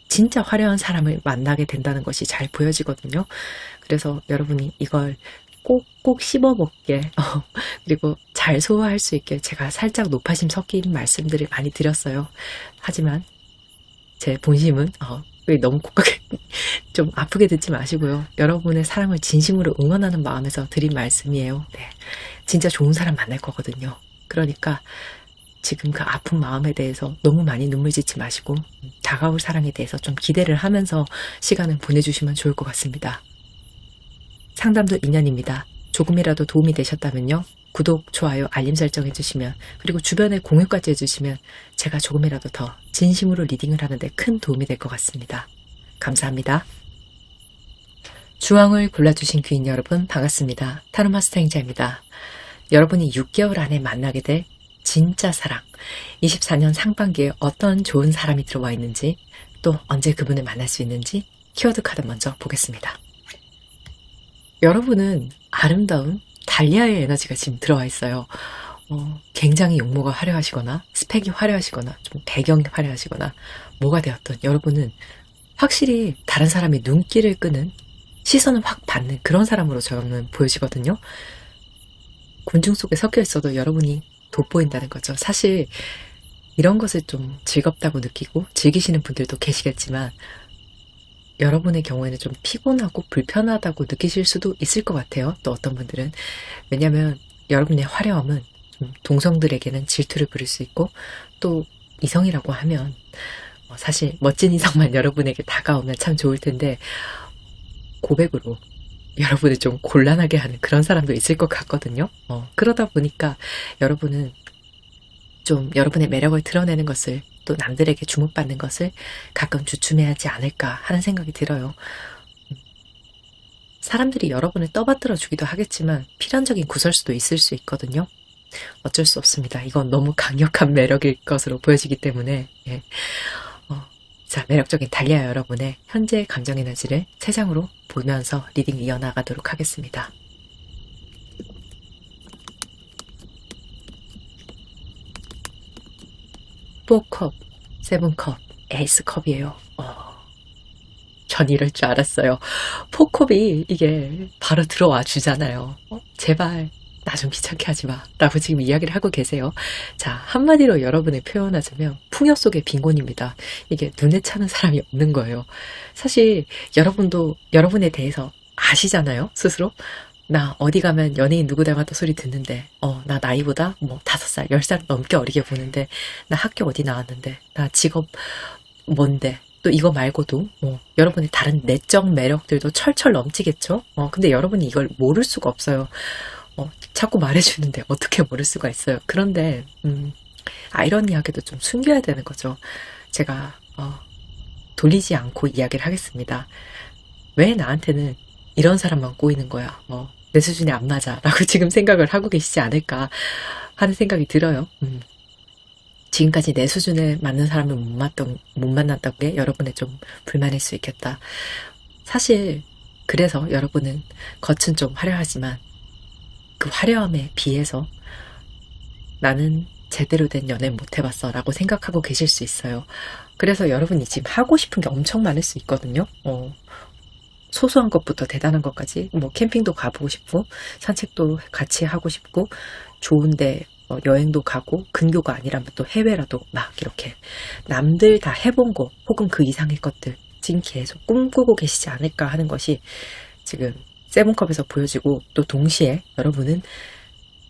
진짜 화려한 사람을 만나게 된다는 것이 잘 보여지거든요. 그래서 여러분이 이걸 꼭꼭 씹어먹게 그리고 잘 소화할 수 있게 제가 살짝 노파심 섞인 말씀들을 많이 드렸어요. 하지만 제 본심은 너무 콕하게 좀 아프게 듣지 마시고요. 여러분의 사랑을 진심으로 응원하는 마음에서 드린 말씀이에요. 네, 진짜 좋은 사람 만날 거거든요. 그러니까 지금 그 아픈 마음에 대해서 너무 많이 눈물 짓지 마시고 다가올 사랑에 대해서 좀 기대를 하면서 시간을 보내주시면 좋을 것 같습니다. 상담도 인연입니다. 조금이라도 도움이 되셨다면요. 구독, 좋아요, 알림 설정 해주시면 그리고 주변에 공유까지 해주시면 제가 조금이라도 더 진심으로 리딩을 하는데 큰 도움이 될 것 같습니다. 감사합니다. 주황을 골라주신 귀인 여러분 반갑습니다. 타로 마스터 행자입니다. 여러분이 6개월 안에 만나게 될 진짜 사랑, 24년 상반기에 어떤 좋은 사람이 들어와 있는지 또 언제 그분을 만날 수 있는지 키워드 카드 먼저 보겠습니다. 여러분은 아름다운 달리아의 에너지가 지금 들어와 있어요. 굉장히 용모가 화려하시거나 스펙이 화려하시거나 좀 배경이 화려하시거나 뭐가 되었든 여러분은 확실히 다른 사람의 눈길을 끄는 시선을 확 받는 그런 사람으로 저는 보여지거든요. 군중 속에 섞여 있어도 여러분이 돋보인다는 거죠. 사실 이런 것을 좀 즐겁다고 느끼고 즐기시는 분들도 계시겠지만 여러분의 경우에는 좀 피곤하고 불편하다고 느끼실 수도 있을 것 같아요. 또 어떤 분들은. 왜냐하면 여러분의 화려함은 좀 동성들에게는 질투를 부릴 수 있고 또 이성이라고 하면 사실 멋진 이성만 여러분에게 다가오면 참 좋을 텐데 고백으로 여러분을 좀 곤란하게 하는 그런 사람도 있을 것 같거든요. 그러다 보니까 여러분은 좀 여러분의 매력을 드러내는 것을 또 남들에게 주목받는 것을 가끔 주춤해야 하지 않을까 하는 생각이 들어요. 사람들이 여러분을 떠받들어 주기도 하겠지만 필연적인 구설수도 있을 수 있거든요. 어쩔 수 없습니다. 이건 너무 강력한 매력일 것으로 보여지기 때문에 자, 매력적인 달리아 여러분의 현재 감정 에너지를 3장으로 보면서 리딩 이어나가도록 하겠습니다. 포컵, 세븐컵, 에이스컵이에요. 전 이럴 줄 알았어요. 포컵이 이게 바로 들어와 주잖아요. 제발 나 좀 귀찮게 하지 마 라고 지금 이야기를 하고 계세요. 자, 한마디로 여러분을 표현하자면 풍요 속의 빈곤입니다. 이게 눈에 차는 사람이 없는 거예요. 사실 여러분도 여러분에 대해서 아시잖아요, 스스로. 나 어디 가면 연예인 누구 닮았다 소리 듣는데 나 나이보다 뭐 5살, 10살 넘게 어리게 보는데 나 학교 어디 나왔는데 나 직업 뭔데 또 이거 말고도 여러분의 다른 내적 매력들도 철철 넘치겠죠. 근데 여러분이 이걸 모를 수가 없어요. 자꾸 말해주는데 어떻게 모를 수가 있어요. 그런데 아이러니하게도 좀 숨겨야 되는 거죠. 제가 돌리지 않고 이야기를 하겠습니다. 왜 나한테는 이런 사람만 꼬이는 거야? 내 수준이 안 맞아 라고 지금 생각을 하고 계시지 않을까 하는 생각이 들어요. 지금까지 내 수준에 맞는 사람을 못 만났던 게 여러분의 좀 불만일 수 있겠다. 사실 그래서 여러분은 겉은 좀 화려하지만 그 화려함에 비해서 나는 제대로 된 연애는 못 해봤어 라고 생각하고 계실 수 있어요. 그래서 여러분이 지금 하고 싶은 게 엄청 많을 수 있거든요. 소소한 것부터 대단한 것까지 캠핑도 가보고 싶고 산책도 같이 하고 싶고 좋은데 여행도 가고 근교가 아니라면 또 해외라도 막 이렇게 남들 다 해본 거 혹은 그 이상의 것들 지금 계속 꿈꾸고 계시지 않을까 하는 것이 지금 세븐컵에서 보여지고 또 동시에 여러분은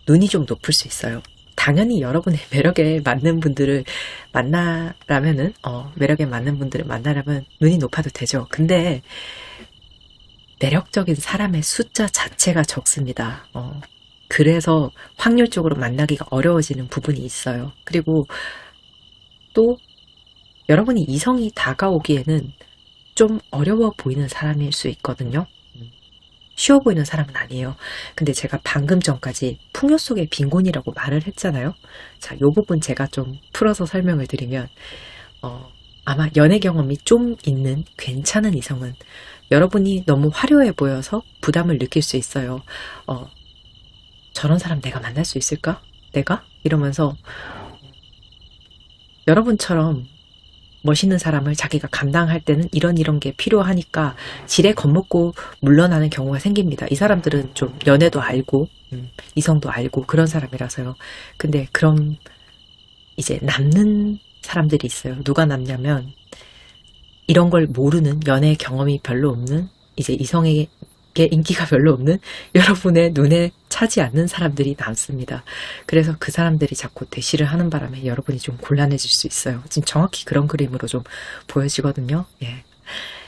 눈이 좀 높을 수 있어요. 당연히 여러분의 매력에 맞는 분들을 만나려면은 매력에 맞는 분들을 만나려면 눈이 높아도 되죠. 근데 매력적인 사람의 숫자 자체가 적습니다. 그래서 확률적으로 만나기가 어려워지는 부분이 있어요. 그리고 또 여러분이 이성이 다가오기에는 좀 어려워 보이는 사람일 수 있거든요. 쉬워 보이는 사람은 아니에요. 근데 제가 방금 전까지 풍요 속의 빈곤이라고 말을 했잖아요. 자, 이 부분 제가 좀 풀어서 설명을 드리면 아마 연애 경험이 좀 있는 괜찮은 이성은 여러분이 너무 화려해 보여서 부담을 느낄 수 있어요. 저런 사람 내가 만날 수 있을까? 내가? 이러면서 여러분처럼 멋있는 사람을 자기가 감당할 때는 이런 게 필요하니까 지레 겁먹고 물러나는 경우가 생깁니다. 이 사람들은 좀 연애도 알고 이성도 알고 그런 사람이라서요. 근데 그럼 이제 남는 사람들이 있어요. 누가 남냐면 이런 걸 모르는 연애 경험이 별로 없는 이제 이성에게 인기가 별로 없는 여러분의 눈에 차지 않는 사람들이 남습니다. 그래서 그 사람들이 자꾸 대시를 하는 바람에 여러분이 좀 곤란해질 수 있어요. 지금 정확히 그런 그림으로 좀 보여지거든요. 예.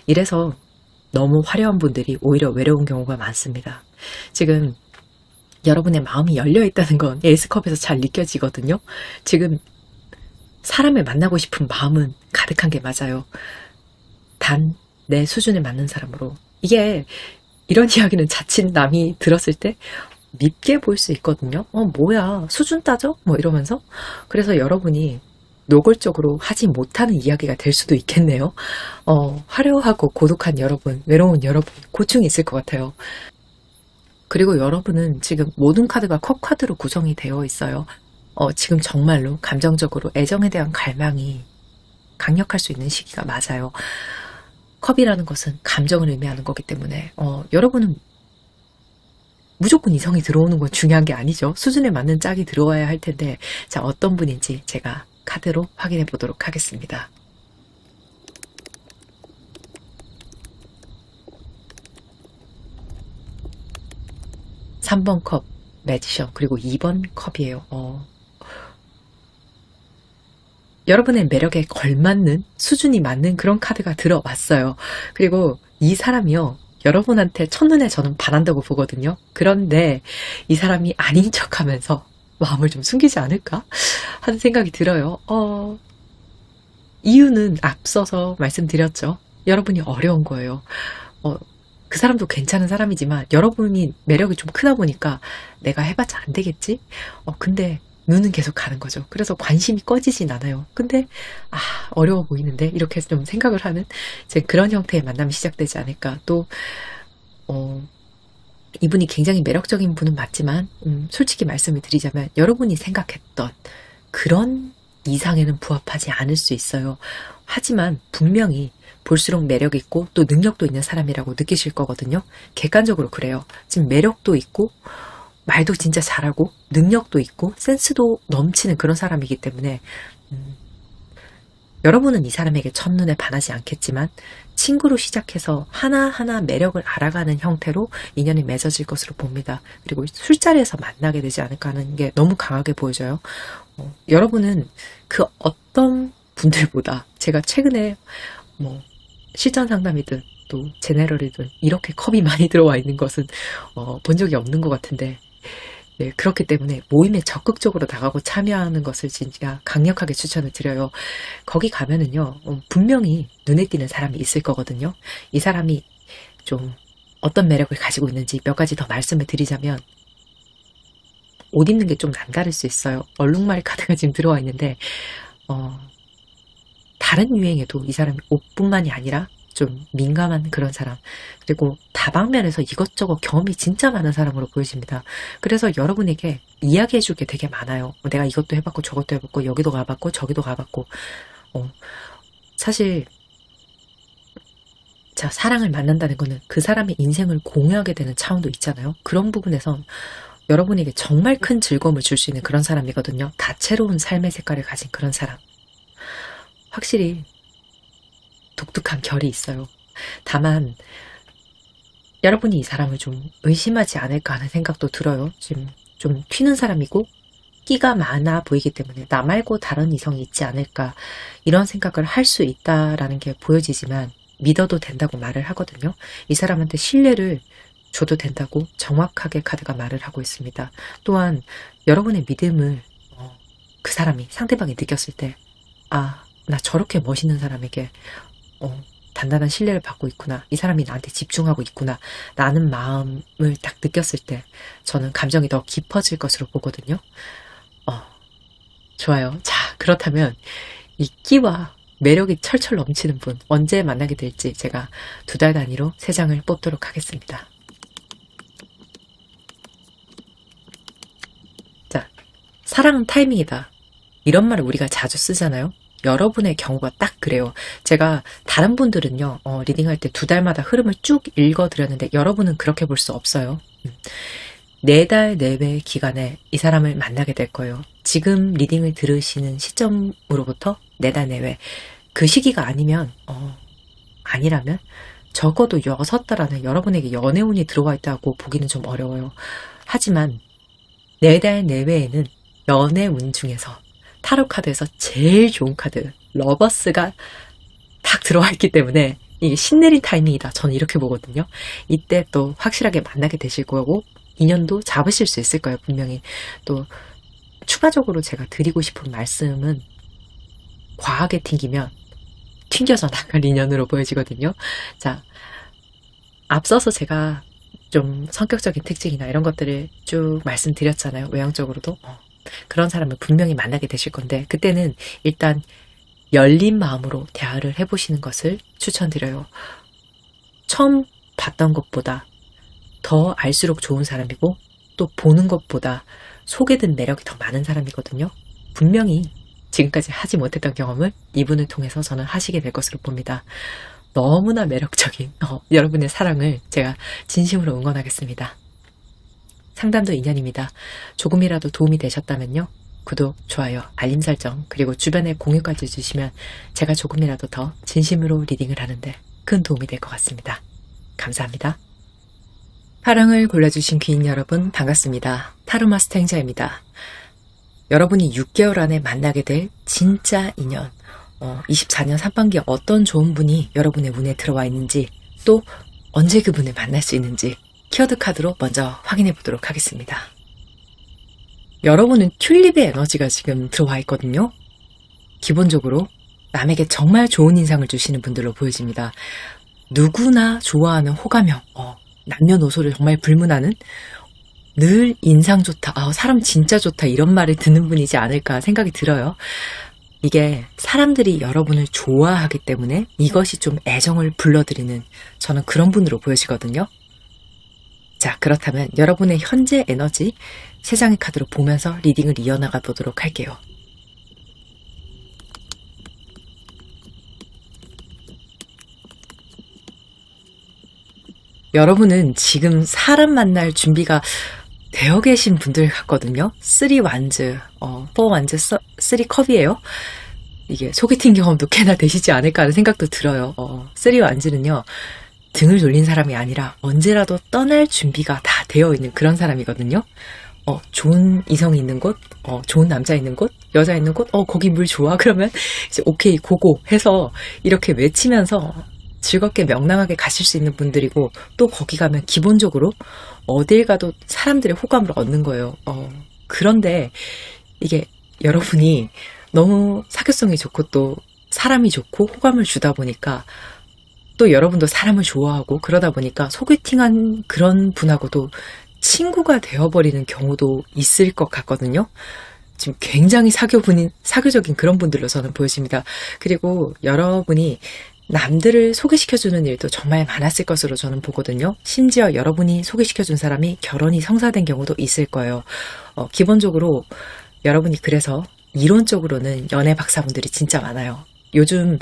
이래서 너무 화려한 분들이 오히려 외로운 경우가 많습니다. 지금 여러분의 마음이 열려 있다는 건 에이스컵에서 잘 느껴지거든요. 지금 사람을 만나고 싶은 마음은 가득한 게 맞아요. 단 내 수준에 맞는 사람으로. 이게 이런 이야기는 자칫 남이 들었을 때 밉게 보일 수 있거든요. 뭐야 수준 따져? 뭐 이러면서. 그래서 여러분이 노골적으로 하지 못하는 이야기가 될 수도 있겠네요. 화려하고 고독한 여러분, 외로운 여러분, 고충이 있을 것 같아요. 그리고 여러분은 지금 모든 카드가 컵 카드로 구성이 되어 있어요. 지금 정말로 감정적으로 애정에 대한 갈망이 강력할 수 있는 시기가 맞아요. 컵이라는 것은 감정을 의미하는 거기 때문에 여러분은 무조건 이성이 들어오는 건 중요한 게 아니죠. 수준에 맞는 짝이 들어와야 할 텐데 자, 어떤 분인지 제가 카드로 확인해 보도록 하겠습니다. (3번) 컵 매지션 그리고 (2번) 컵이에요. 여러분의 매력에 걸맞는 수준이 맞는 그런 카드가 들어왔어요. 그리고 이 사람이요. 여러분한테 첫눈에 저는 반한다고 보거든요. 그런데 이 사람이 아닌 척하면서 마음을 좀 숨기지 않을까 하는 생각이 들어요. 이유는 앞서서 말씀드렸죠. 여러분이 어려운 거예요. 그 사람도 괜찮은 사람이지만 여러분이 매력이 좀 크다 보니까 내가 해봤자 안 되겠지? 근데 눈은 계속 가는 거죠. 그래서 관심이 꺼지진 않아요. 근데 어려워 보이는데 이렇게 좀 생각을 하는 이제 그런 형태의 만남이 시작되지 않을까. 또 이분이 굉장히 매력적인 분은 맞지만 솔직히 말씀을 드리자면 여러분이 생각했던 그런 이상에는 부합하지 않을 수 있어요. 하지만 분명히 볼수록 매력 있고 또 능력도 있는 사람이라고 느끼실 거거든요. 객관적으로 그래요. 지금 매력도 있고 말도 진짜 잘하고 능력도 있고 센스도 넘치는 그런 사람이기 때문에 여러분은 이 사람에게 첫눈에 반하지 않겠지만 친구로 시작해서 하나하나 매력을 알아가는 형태로 인연이 맺어질 것으로 봅니다. 그리고 술자리에서 만나게 되지 않을까 하는 게 너무 강하게 보여져요. 여러분은 그 어떤 분들보다 제가 최근에 뭐 실전 상담이든 또 제네럴이든 이렇게 컵이 많이 들어와 있는 것은 본 적이 없는 것 같은데, 네, 그렇기 때문에 모임에 적극적으로 나가고 참여하는 것을 진짜 강력하게 추천을 드려요. 거기 가면은요, 분명히 눈에 띄는 사람이 있을 거거든요. 이 사람이 좀 어떤 매력을 가지고 있는지 몇 가지 더 말씀을 드리자면, 옷 입는 게 좀 남다를 수 있어요. 얼룩말 카드가 지금 들어와 있는데, 다른 유행에도 이 사람이 옷뿐만이 아니라 좀 민감한 그런 사람, 그리고 다방면에서 이것저것 경험이 진짜 많은 사람으로 보여집니다. 그래서 여러분에게 이야기해줄 게 되게 많아요. 내가 이것도 해봤고 저것도 해봤고 여기도 가봤고 저기도 가봤고. 사실 자, 사랑을 만난다는 거는 그 사람의 인생을 공유하게 되는 차원도 있잖아요. 그런 부분에서 여러분에게 정말 큰 즐거움을 줄 수 있는 그런 사람이거든요. 다채로운 삶의 색깔을 가진 그런 사람. 확실히 독특한 결이 있어요. 다만 여러분이 이 사람을 좀 의심하지 않을까 하는 생각도 들어요. 지금 좀 튀는 사람이고 끼가 많아 보이기 때문에 나 말고 다른 이성이 있지 않을까, 이런 생각을 할 수 있다라는 게 보여지지만 믿어도 된다고 말을 하거든요. 이 사람한테 신뢰를 줘도 된다고 정확하게 카드가 말을 하고 있습니다. 또한 여러분의 믿음을 그 사람이, 상대방이 느꼈을 때, 아, 나 저렇게 멋있는 사람에게 단단한 신뢰를 받고 있구나, 이 사람이 나한테 집중하고 있구나 라는 마음을 딱 느꼈을 때 저는 감정이 더 깊어질 것으로 보거든요. 좋아요. 자, 그렇다면 이 끼와 매력이 철철 넘치는 분 언제 만나게 될지 제가 2달 단위로 3장을 뽑도록 하겠습니다. 자, 사랑은 타이밍이다, 이런 말을 우리가 자주 쓰잖아요. 여러분의 경우가 딱 그래요. 제가 다른 분들은요, 리딩할 때 2달마다 흐름을 쭉 읽어드렸는데 여러분은 그렇게 볼 수 없어요. 4달 내외 기간에 이 사람을 만나게 될 거예요. 지금 리딩을 들으시는 시점으로부터 4달 내외, 그 시기가 아니라면 적어도 6달 안에 여러분에게 연애운이 들어와 있다고 보기는 좀 어려워요. 하지만 4달 내외에는 연애운 중에서 타로 카드에서 제일 좋은 카드 러버스가 딱 들어와 있기 때문에 이게 신내린 타이밍이다, 저는 이렇게 보거든요. 이때 또 확실하게 만나게 되실 거고 인연도 잡으실 수 있을 거예요. 분명히. 또 추가적으로 제가 드리고 싶은 말씀은, 과하게 튕기면 튕겨져 나갈 인연으로 보여지거든요. 자, 앞서서 제가 좀 성격적인 특징이나 이런 것들을 쭉 말씀드렸잖아요. 외향적으로도. 그런 사람을 분명히 만나게 되실 건데, 그때는 일단 열린 마음으로 대화를 해보시는 것을 추천드려요. 처음 봤던 것보다 더 알수록 좋은 사람이고, 또 보는 것보다 속에 든 매력이 더 많은 사람이거든요. 분명히 지금까지 하지 못했던 경험을 이분을 통해서 저는 하시게 될 것으로 봅니다. 너무나 매력적인 여러분의 사랑을 제가 진심으로 응원하겠습니다. 상담도 인연입니다. 조금이라도 도움이 되셨다면요, 구독, 좋아요, 알림 설정, 그리고 주변에 공유까지 해주시면 제가 조금이라도 더 진심으로 리딩을 하는데 큰 도움이 될 것 같습니다. 감사합니다. 사랑을 골라주신 귀인 여러분, 반갑습니다. 타로마스터 행자입니다. 여러분이 6개월 안에 만나게 될 진짜 인연, 24년 상반기에 어떤 좋은 분이 여러분의 운에 들어와 있는지, 또 언제 그분을 만날 수 있는지 키워드 카드로 먼저 확인해 보도록 하겠습니다. 여러분은 튤립의 에너지가 지금 들어와 있거든요. 기본적으로 남에게 정말 좋은 인상을 주시는 분들로 보여집니다. 누구나 좋아하는 호감형, 남녀노소를 정말 불문하는, 늘 인상 좋다, 사람 진짜 좋다, 이런 말을 듣는 분이지 않을까 생각이 들어요. 이게 사람들이 여러분을 좋아하기 때문에 이것이 좀 애정을 불러들이는, 저는 그런 분으로 보여지거든요. 자, 그렇다면 여러분의 현재 에너지 3장의 카드로 보면서 리딩을 이어나가 보도록 할게요. 여러분은 지금 사람 만날 준비가 되어 계신 분들 같거든요. 3 완즈, 4 완즈, 3 컵이에요. 이게 소개팅 경험도 꽤나 되시지 않을까 하는 생각도 들어요. 3 완즈는요, 등을 돌린 사람이 아니라 언제라도 떠날 준비가 다 되어 있는 그런 사람이거든요. 좋은 이성이 있는 곳, 좋은 남자 있는 곳, 여자 있는 곳, 거기 물 좋아. 그러면 이제 오케이, 고고 해서 이렇게 외치면서 즐겁게 명랑하게 가실 수 있는 분들이고, 또 거기 가면 기본적으로 어딜 가도 사람들의 호감을 얻는 거예요. 그런데 이게 여러분이 너무 사교성이 좋고 또 사람이 좋고 호감을 주다 보니까 또 여러분도 사람을 좋아하고 그러다 보니까 소개팅한 그런 분하고도 친구가 되어버리는 경우도 있을 것 같거든요. 지금 굉장히 사교적인 그런 분들로 저는 보여집니다. 그리고 여러분이 남들을 소개시켜주는 일도 정말 많았을 것으로 저는 보거든요. 심지어 여러분이 소개시켜준 사람이 결혼이 성사된 경우도 있을 거예요. 기본적으로 여러분이 그래서 이론적으로는 연애 박사분들이 진짜 많아요. 요즘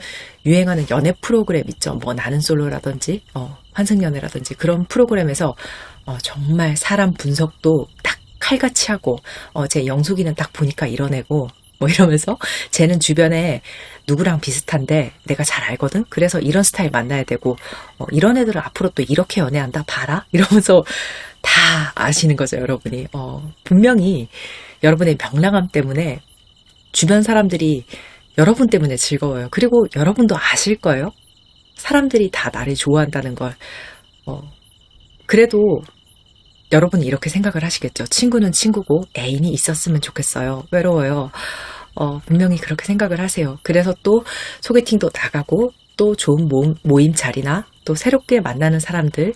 유행하는 연애 프로그램 있죠. 뭐 나는 솔로라든지 환승연애라든지 그런 프로그램에서 정말 사람 분석도 딱 칼같이 하고 제 영숙이는 딱 보니까 이런 애고 뭐 이러면서 쟤는 주변에 누구랑 비슷한데 내가 잘 알거든. 그래서 이런 스타일 만나야 되고 이런 애들은 앞으로 또 이렇게 연애한다 봐라 이러면서 다 아시는 거죠, 여러분이. 분명히 여러분의 명랑함 때문에 주변 사람들이 여러분 때문에 즐거워요. 그리고 여러분도 아실 거예요. 사람들이 다 나를 좋아한다는 걸. 그래도 여러분이 이렇게 생각을 하시겠죠. 친구는 친구고 애인이 있었으면 좋겠어요. 외로워요. 분명히 그렇게 생각을 하세요. 그래서 또 소개팅도 나가고 또 좋은 모임 자리나 또 새롭게 만나는 사람들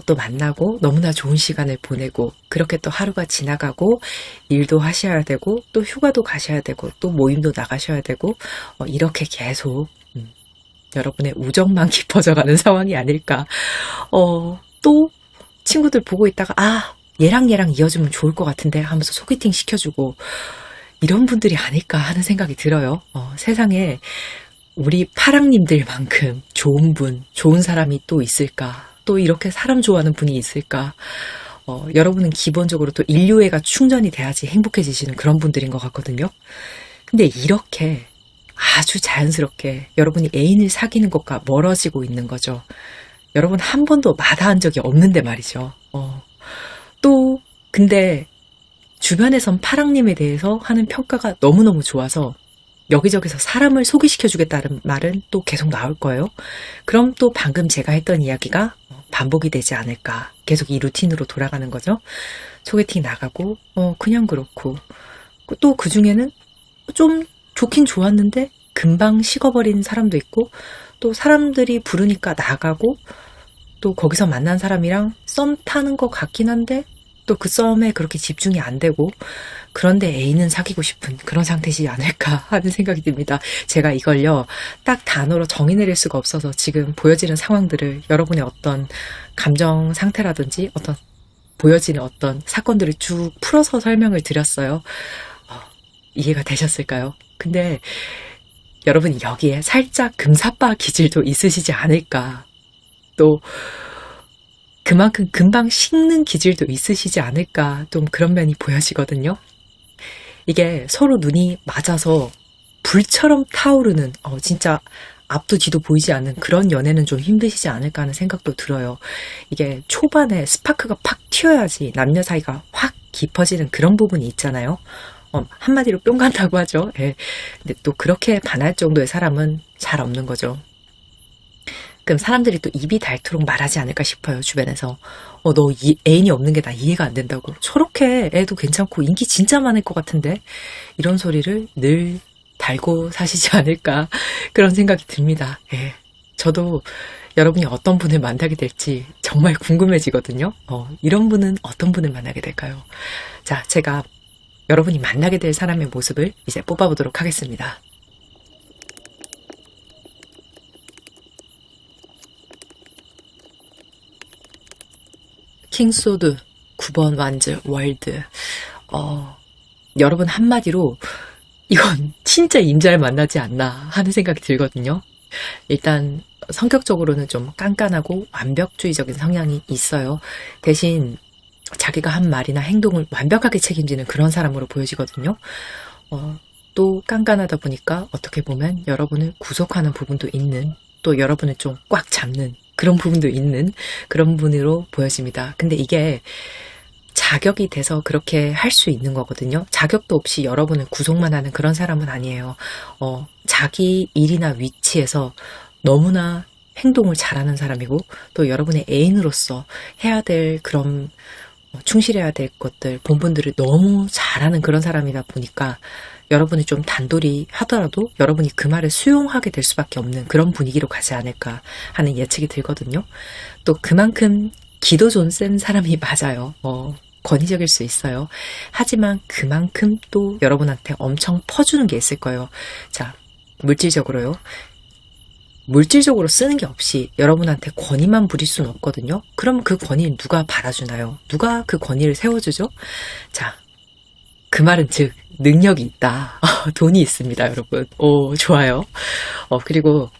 또 만나고 너무나 좋은 시간을 보내고 그렇게 또 하루가 지나가고 일도 하셔야 되고 또 휴가도 가셔야 되고 또 모임도 나가셔야 되고 이렇게 계속 여러분의 우정만 깊어져가는 상황이 아닐까. 또 친구들 보고 있다가 얘랑 이어주면 좋을 것 같은데 하면서 소개팅 시켜주고 이런 분들이 아닐까 하는 생각이 들어요. 세상에 우리 파랑님들만큼 좋은 분, 좋은 사람이 또 있을까? 또 이렇게 사람 좋아하는 분이 있을까? 여러분은 기본적으로 또 인류애가 충전이 돼야지 행복해지시는 그런 분들인 것 같거든요. 근데 이렇게 아주 자연스럽게 여러분이 애인을 사귀는 것과 멀어지고 있는 거죠. 여러분 한 번도 마다한 적이 없는데 말이죠. 또 근데 주변에선 파랑님에 대해서 하는 평가가 너무너무 좋아서 여기저기서 사람을 소개시켜주겠다는 말은 또 계속 나올 거예요. 그럼 또 방금 제가 했던 이야기가 반복이 되지 않을까. 계속 이 루틴으로 돌아가는 거죠. 소개팅 나가고 그냥 그렇고 또 그중에는 좀 좋긴 좋았는데 금방 식어버린 사람도 있고 또 사람들이 부르니까 나가고 또 거기서 만난 사람이랑 썸 타는 것 같긴 한데 또 그 썸에 그렇게 집중이 안 되고 그런데 애인은 사귀고 싶은 그런 상태이지 않을까 하는 생각이 듭니다. 제가 이걸요 딱 단어로 정의 내릴 수가 없어서 지금 보여지는 상황들을 여러분의 어떤 감정 상태라든지 어떤 보여지는 어떤 사건들을 쭉 풀어서 설명을 드렸어요. 이해가 되셨을까요? 근데 여러분이 여기에 살짝 금사빠 기질도 있으시지 않을까. 또 그만큼 금방 식는 기질도 있으시지 않을까. 좀 그런 면이 보여지거든요. 이게 서로 눈이 맞아서 불처럼 타오르는 진짜 앞도 뒤도 보이지 않는 그런 연애는 좀 힘드시지 않을까 하는 생각도 들어요. 이게 초반에 스파크가 팍 튀어야지 남녀 사이가 확 깊어지는 그런 부분이 있잖아요. 한마디로 뿅 간다고 하죠. 예. 근데 또 그렇게 반할 정도의 사람은 잘 없는 거죠. 그럼 사람들이 또 입이 닳도록 말하지 않을까 싶어요. 주변에서 너 애인이 없는 게 나 이해가 안 된다고. 저렇게 애도 괜찮고 인기 진짜 많을 것 같은데 이런 소리를 늘 달고 사시지 않을까 그런 생각이 듭니다. 예. 저도 여러분이 어떤 분을 만나게 될지 정말 궁금해지거든요. 이런 분은 어떤 분을 만나게 될까요? 자, 제가 여러분이 만나게 될 사람의 모습을 이제 뽑아보도록 하겠습니다. 킹소드 9번 완즈 월드. 여러분 한마디로 이건 진짜 임자를 만나지 않나 하는 생각이 들거든요. 일단 성격적으로는 좀 깐깐하고 완벽주의적인 성향이 있어요. 대신 자기가 한 말이나 행동을 완벽하게 책임지는 그런 사람으로 보여지거든요. 또 깐깐하다 보니까 어떻게 보면 여러분을 구속하는 부분도 있는, 또 여러분을 좀 꽉 잡는 그런 부분도 있는 그런 분으로 보여집니다. 근데 이게 자격이 돼서 그렇게 할 수 있는 거거든요. 자격도 없이 여러분을 구속만 하는 그런 사람은 아니에요. 자기 일이나 위치에서 너무나 행동을 잘하는 사람이고 또 여러분의 애인으로서 해야 될 그런 충실해야 될 것들, 본분들을 너무 잘하는 그런 사람이다 보니까 여러분이 좀 단돌이 하더라도 여러분이 그 말을 수용하게 될 수밖에 없는 그런 분위기로 가지 않을까 하는 예측이 들거든요. 또 그만큼 기도 좀 센 사람이 맞아요. 권위적일 수 있어요. 하지만 그만큼 또 여러분한테 엄청 퍼주는 게 있을 거예요. 자, 물질적으로요. 물질적으로 쓰는 게 없이 여러분한테 권위만 부릴 수는 없거든요. 그럼 그 권위를 누가 받아주나요? 누가 그 권위를 세워주죠? 자, 그 말은 즉 능력이 있다. 돈이 있습니다, 여러분. 오, 좋아요. 그리고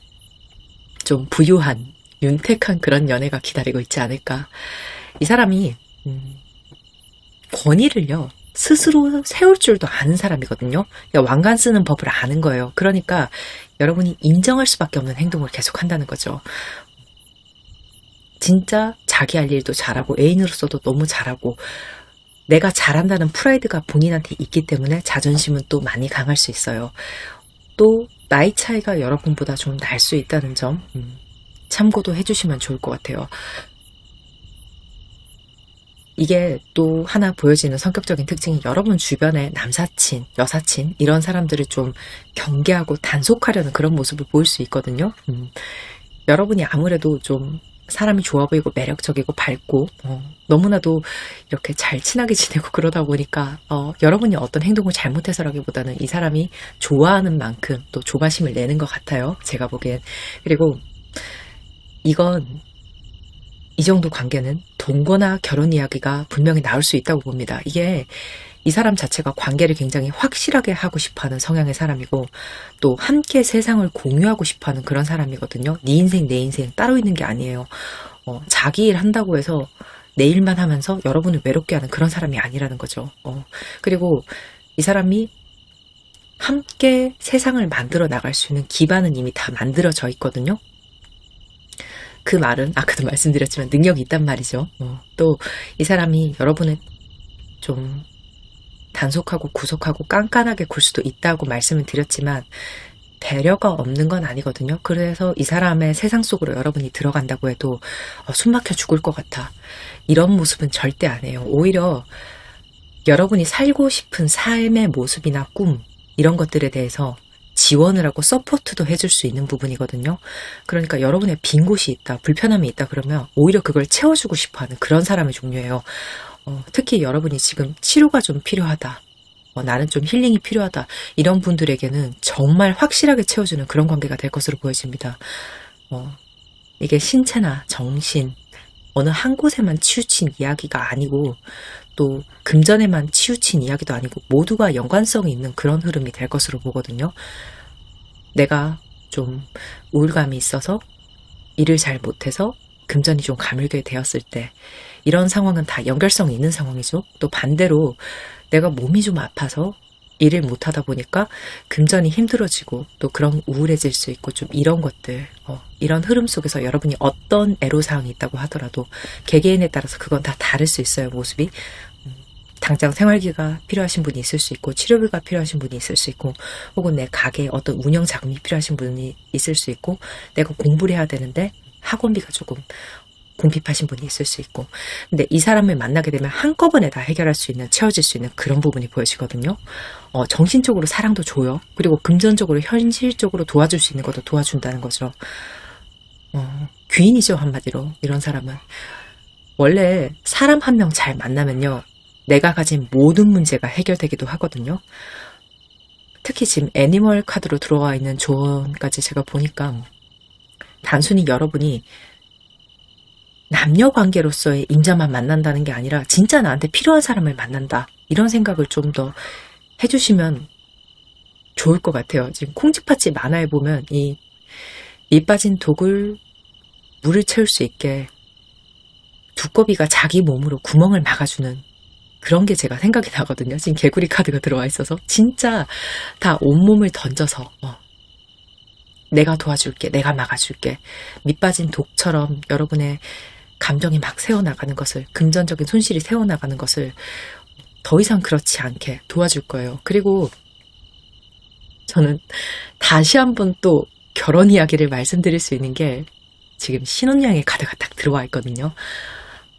좀 부유한, 윤택한 그런 연애가 기다리고 있지 않을까. 이 사람이 권위를요, 스스로 세울 줄도 아는 사람이거든요. 그러니까 왕관 쓰는 법을 아는 거예요. 그러니까 여러분이 인정할 수밖에 없는 행동을 계속 한다는 거죠. 진짜 자기 할 일도 잘하고 애인으로서도 너무 잘하고 내가 잘한다는 프라이드가 본인한테 있기 때문에 자존심은 또 많이 강할 수 있어요. 또 나이 차이가 여러분보다 좀 날 수 있다는 점 참고도 해주시면 좋을 것 같아요. 이게 또 하나 보여지는 성격적인 특징이 여러분 주변에 남사친, 여사친 이런 사람들을 좀 경계하고 단속하려는 그런 모습을 보일 수 있거든요. 여러분이 아무래도 좀 사람이 좋아 보이고 매력적이고 밝고 너무나도 이렇게 잘 친하게 지내고 그러다 보니까 여러분이 어떤 행동을 잘못해서라기보다는 이 사람이 좋아하는 만큼 또 조바심을 내는 것 같아요. 제가 보기엔. 그리고 이건 이 정도 관계는 동거나 결혼 이야기가 분명히 나올 수 있다고 봅니다. 이게 이 사람 자체가 관계를 굉장히 확실하게 하고 싶어하는 성향의 사람이고 또 함께 세상을 공유하고 싶어하는 그런 사람이거든요. 네 인생 내 인생 따로 있는 게 아니에요. 자기 일 한다고 해서 내 일만 하면서 여러분을 외롭게 하는 그런 사람이 아니라는 거죠. 그리고 이 사람이 함께 세상을 만들어 나갈 수 있는 기반은 이미 다 만들어져 있거든요. 그 말은 아까도 말씀드렸지만 능력이 있단 말이죠. 또 이 사람이 여러분을 좀 단속하고 구속하고 깐깐하게 굴 수도 있다고 말씀을 드렸지만 배려가 없는 건 아니거든요. 그래서 이 사람의 세상 속으로 여러분이 들어간다고 해도 숨막혀 죽을 것 같아. 이런 모습은 절대 안 해요. 오히려 여러분이 살고 싶은 삶의 모습이나 꿈 이런 것들에 대해서 지원을 하고 서포트도 해줄 수 있는 부분이거든요. 그러니까 여러분의 빈 곳이 있다, 불편함이 있다 그러면 오히려 그걸 채워주고 싶어하는 그런 사람의 종류예요. 특히 여러분이 지금 치료가 좀 필요하다, 나는 좀 힐링이 필요하다 이런 분들에게는 정말 확실하게 채워주는 그런 관계가 될 것으로 보여집니다. 이게 신체나 정신 어느 한 곳에만 치우친 이야기가 아니고 또 금전에만 치우친 이야기도 아니고 모두가 연관성이 있는 그런 흐름이 될 것으로 보거든요. 내가 좀 우울감이 있어서 일을 잘 못해서 금전이 좀 가물게 되었을 때 이런 상황은 다 연결성이 있는 상황이죠. 또 반대로 내가 몸이 좀 아파서 일을 못하다 보니까 금전이 힘들어지고 또 그런 우울해질 수 있고 좀 이런 것들 이런 흐름 속에서 여러분이 어떤 애로사항이 있다고 하더라도 개개인에 따라서 그건 다 다를 수 있어요. 모습이 당장 생활비가 필요하신 분이 있을 수 있고 치료비가 필요하신 분이 있을 수 있고 혹은 내 가게에 어떤 운영 자금이 필요하신 분이 있을 수 있고 내가 공부를 해야 되는데 학원비가 조금 궁핍하신 분이 있을 수 있고 근데 이 사람을 만나게 되면 한꺼번에 다 해결할 수 있는 채워질 수 있는 그런 부분이 보여지거든요. 정신적으로 사랑도 줘요. 그리고 금전적으로 현실적으로 도와줄 수 있는 것도 도와준다는 거죠. 귀인이죠. 한마디로 이런 사람은 원래 사람 한 명 잘 만나면요 내가 가진 모든 문제가 해결되기도 하거든요. 특히 지금 애니멀 카드로 들어와 있는 조언까지 제가 보니까 단순히 여러분이 남녀 관계로서의 인자만 만난다는 게 아니라 진짜 나한테 필요한 사람을 만난다. 이런 생각을 좀 더 해주시면 좋을 것 같아요. 지금 콩쥐팥집 만화에 보면 이 밑 빠진 독을 물을 채울 수 있게 두꺼비가 자기 몸으로 구멍을 막아주는 그런 게 제가 생각이 나거든요. 지금 개구리 카드가 들어와 있어서 진짜 다 온몸을 던져서 내가 도와줄게, 내가 막아줄게. 밑 빠진 독처럼 여러분의 감정이 막 새어나가는 것을, 금전적인 손실이 새어나가는 것을 더 이상 그렇지 않게 도와줄 거예요. 그리고 저는 다시 한번 또 결혼 이야기를 말씀드릴 수 있는 게 지금 신혼여행의 카드가 딱 들어와 있거든요.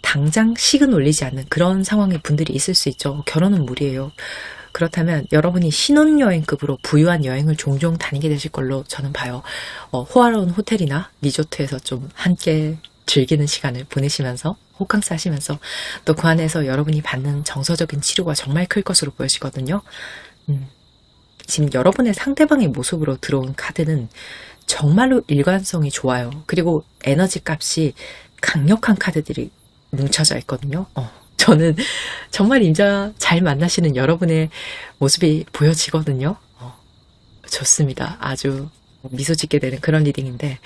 당장 식은 올리지 않는 그런 상황의 분들이 있을 수 있죠. 결혼은 무리예요. 그렇다면 여러분이 신혼여행급으로 부유한 여행을 종종 다니게 되실 걸로 저는 봐요. 호화로운 호텔이나 리조트에서 좀 함께 즐기는 시간을 보내시면서 호캉스 하시면서 또 그 안에서 여러분이 받는 정서적인 치료가 정말 클 것으로 보여지거든요. 지금 여러분의 상대방의 모습으로 들어온 카드는 정말로 일관성이 좋아요. 그리고 에너지 값이 강력한 카드들이 뭉쳐져 있거든요. 저는 정말 인자 잘 만나시는 여러분의 모습이 보여지거든요. 좋습니다. 아주 미소 짓게 되는 그런 리딩인데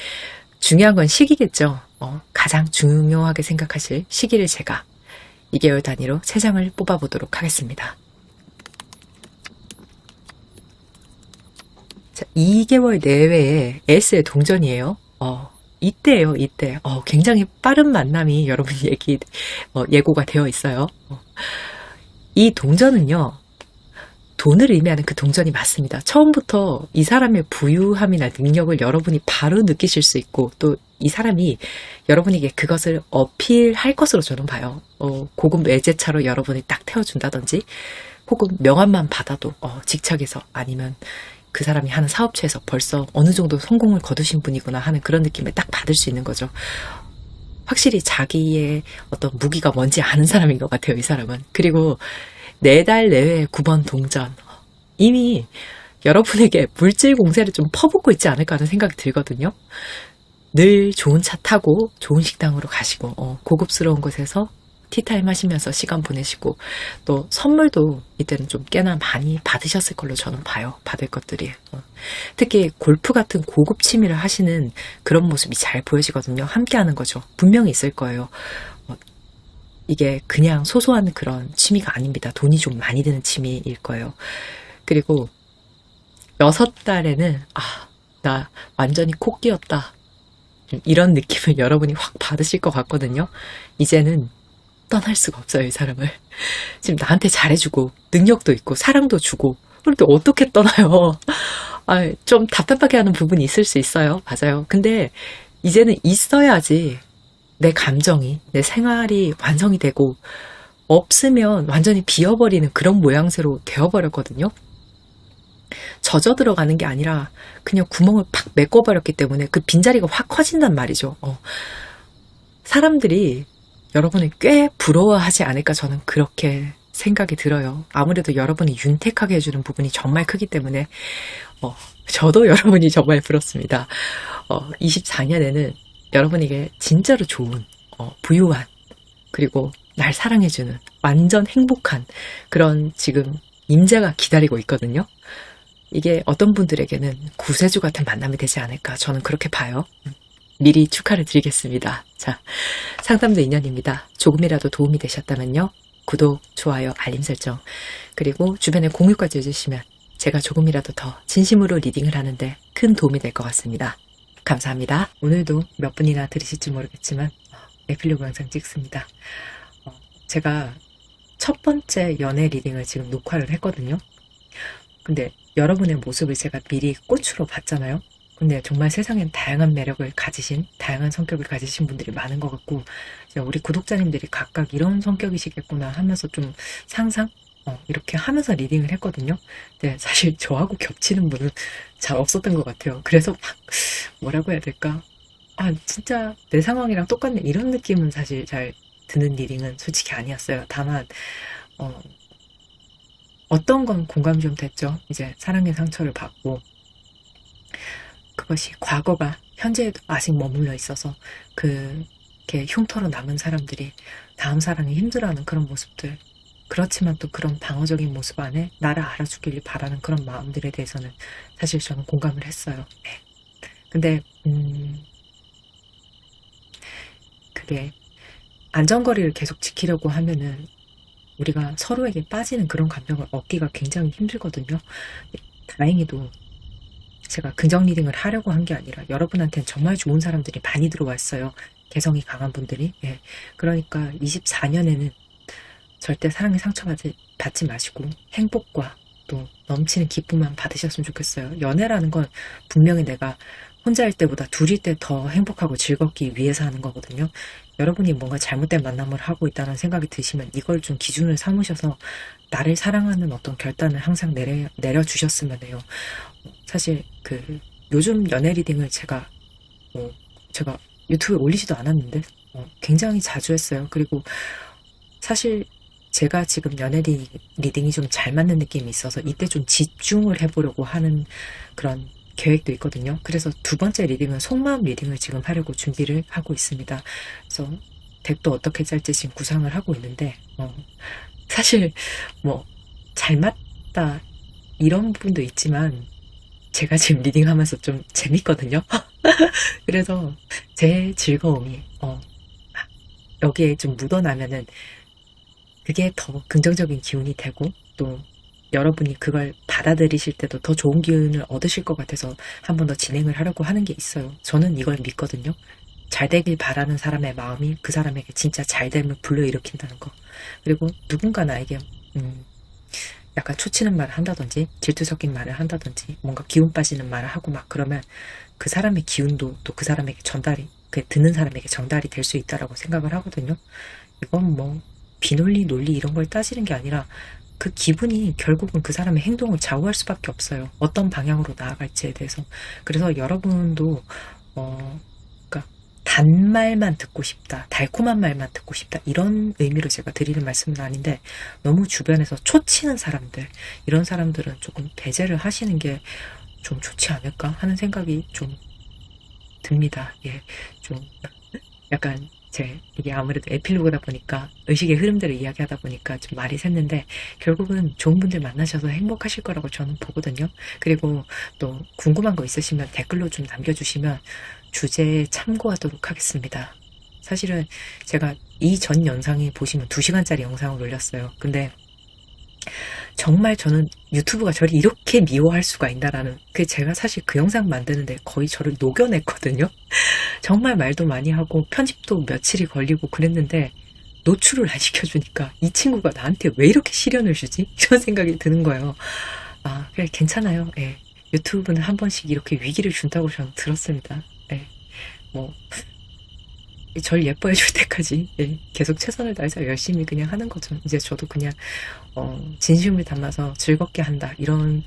중요한 건 시기겠죠. 가장 중요하게 생각하실 시기를 제가 2개월 단위로 3장을 뽑아보도록 하겠습니다. 자, 2개월 내외에 S의 동전이에요. 이때예요, 이때. 굉장히 빠른 만남이 여러분 예고가 되어 있어요. 이 동전은요, 돈을 의미하는 그 동전이 맞습니다. 처음부터 이 사람의 부유함이나 능력을 여러분이 바로 느끼실 수 있고, 또 이 사람이 여러분에게 그것을 어필할 것으로 저는 봐요. 고급 외제차로 여러분이 딱 태워준다든지, 혹은 명함만 받아도, 직책에서 아니면 그 사람이 하는 사업체에서 벌써 어느 정도 성공을 거두신 분이구나 하는 그런 느낌을 딱 받을 수 있는 거죠. 확실히 자기의 어떤 무기가 뭔지 아는 사람인 것 같아요, 이 사람은. 그리고 4달 내외의 9번 동전. 이미 여러분에게 물질 공세를 좀 퍼붓고 있지 않을까 하는 생각이 들거든요. 늘 좋은 차 타고 좋은 식당으로 가시고 고급스러운 곳에서 티타임 하시면서 시간 보내시고 또 선물도 이때는 좀 꽤나 많이 받으셨을 걸로 저는 봐요. 받을 것들이. 특히 골프 같은 고급 취미를 하시는 그런 모습이 잘 보여지거든요. 함께 하는 거죠. 분명히 있을 거예요. 이게 그냥 소소한 그런 취미가 아닙니다. 돈이 좀 많이 드는 취미일 거예요. 그리고 6달에는 나 완전히 코 끼었다. 이런 느낌을 여러분이 확 받으실 것 같거든요. 이제는 떠날 수가 없어요, 이 사람을. 지금 나한테 잘해주고 능력도 있고 사랑도 주고 그런데 어떻게 떠나요? 좀 답답하게 하는 부분이 있을 수 있어요. 맞아요. 근데 이제는 있어야지 내 감정이, 내 생활이 완성이 되고 없으면 완전히 비어버리는 그런 모양새로 되어버렸거든요. 젖어 들어가는 게 아니라 그냥 구멍을 팍 메꿔버렸기 때문에 그 빈자리가 확 커진단 말이죠. 사람들이 여러분을 꽤 부러워하지 않을까 저는 그렇게 생각이 들어요. 아무래도 여러분이 윤택하게 해주는 부분이 정말 크기 때문에 저도 여러분이 정말 부럽습니다. 24년에는 여러분에게 진짜로 좋은 부유한 그리고 날 사랑해주는 완전 행복한 그런 지금 임자가 기다리고 있거든요. 이게 어떤 분들에게는 구세주 같은 만남이 되지 않을까 저는 그렇게 봐요. 미리 축하를 드리겠습니다. 자, 상담도 인연입니다. 조금이라도 도움이 되셨다면요. 구독, 좋아요, 알림 설정 그리고 주변에 공유까지 해주시면 제가 조금이라도 더 진심으로 리딩을 하는데 큰 도움이 될 것 같습니다. 감사합니다. 오늘도 몇 분이나 들으실지 모르겠지만 에필로그 영상 찍습니다. 제가 첫 번째 연애 리딩을 지금 녹화를 했거든요. 근데 여러분의 모습을 제가 미리 꽃으로 봤잖아요. 근데 정말 세상엔 다양한 매력을 가지신, 다양한 성격을 가지신 분들이 많은 것 같고 우리 구독자님들이 각각 이런 성격이시겠구나 하면서 좀 상상? 이렇게 하면서 리딩을 했거든요. 근데 사실 저하고 겹치는 분은 잘 없었던 것 같아요. 그래서 막 뭐라고 해야 될까? 진짜 내 상황이랑 똑같네 이런 느낌은 사실 잘 드는 리딩은 솔직히 아니었어요. 다만 어떤 건 공감이 좀 됐죠. 이제 사랑의 상처를 받고 그것이 과거가 현재에도 아직 머물러 있어서 그렇게 흉터로 남은 사람들이 다음 사랑에 힘들어하는 그런 모습들 그렇지만 또 그런 방어적인 모습 안에 나를 알아주길 바라는 그런 마음들에 대해서는 사실 저는 공감을 했어요. 네. 근데 그게 안전거리를 계속 지키려고 하면은 우리가 서로에게 빠지는 그런 감정을 얻기가 굉장히 힘들거든요. 다행히도 제가 긍정 리딩을 하려고 한 게 아니라 여러분한테는 정말 좋은 사람들이 많이 들어왔어요. 개성이 강한 분들이. 예. 그러니까 24년에는 절대 사랑에 받지 마시고 행복과 또 넘치는 기쁨만 받으셨으면 좋겠어요. 연애라는 건 분명히 내가 혼자일 때보다 둘일 때 더 행복하고 즐겁기 위해서 하는 거거든요. 여러분이 뭔가 잘못된 만남을 하고 있다는 생각이 드시면 이걸 좀 기준을 삼으셔서 나를 사랑하는 어떤 결단을 항상 내려주셨으면 해요. 사실 요즘 연애 리딩을 제가 유튜브에 올리지도 않았는데 굉장히 자주 했어요. 그리고 사실 제가 지금 연애 리딩이 좀 잘 맞는 느낌이 있어서 이때 좀 집중을 해보려고 하는 그런 계획도 있거든요. 그래서 두 번째 리딩은 속마음 리딩을 지금 하려고 준비를 하고 있습니다. 그래서 덱도 어떻게 짤지 지금 구상을 하고 있는데 사실 잘 맞다 이런 부분도 있지만 제가 지금 리딩하면서 좀 재밌거든요. 그래서 제 즐거움이 여기에 좀 묻어나면은 그게 더 긍정적인 기운이 되고 또 여러분이 그걸 받아들이실 때도 더 좋은 기운을 얻으실 것 같아서 한 번 더 진행을 하려고 하는 게 있어요. 저는 이걸 믿거든요. 잘 되길 바라는 사람의 마음이 그 사람에게 진짜 잘 됨을 불러일으킨다는 거. 그리고 누군가 나에게 약간 초치는 말을 한다든지 질투 섞인 말을 한다든지 뭔가 기운 빠지는 말을 하고 막 그러면 그 사람의 기운도 또 그 사람에게 듣는 사람에게 전달이 될 수 있다라고 생각을 하거든요. 이건 비논리, 논리 이런 걸 따지는 게 아니라 그 기분이 결국은 그 사람의 행동을 좌우할 수밖에 없어요. 어떤 방향으로 나아갈지에 대해서. 그래서 여러분도 그러니까 단말만 듣고 싶다, 달콤한 말만 듣고 싶다 이런 의미로 제가 드리는 말씀은 아닌데 너무 주변에서 초치는 사람들 이런 사람들은 조금 배제를 하시는 게 좀 좋지 않을까 하는 생각이 좀 듭니다. 예, 좀 약간 이게 아무래도 에필로그다 보니까 의식의 흐름들을 이야기하다 보니까 좀 말이 샜는데 결국은 좋은 분들 만나셔서 행복하실 거라고 저는 보거든요. 그리고 또 궁금한 거 있으시면 댓글로 좀 남겨주시면 주제에 참고하도록 하겠습니다. 사실은 제가 이 전 영상이 보시면 2시간짜리 영상을 올렸어요. 근데 정말 저는 유튜브가 저를 이렇게 미워할 수가 있나라는 제가 사실 그 영상 만드는데 거의 저를 녹여냈거든요. 정말 말도 많이 하고 편집도 며칠이 걸리고 그랬는데 노출을 안 시켜주니까 이 친구가 나한테 왜 이렇게 시련을 주지? 이런 생각이 드는 거예요. 그래 괜찮아요. 예. 유튜브는 한 번씩 이렇게 위기를 준다고 저는 들었습니다. 예. 절 예뻐해 줄 때까지 계속 최선을 다해서 열심히 그냥 하는 거죠. 이제 저도 그냥 진심을 담아서 즐겁게 한다 이런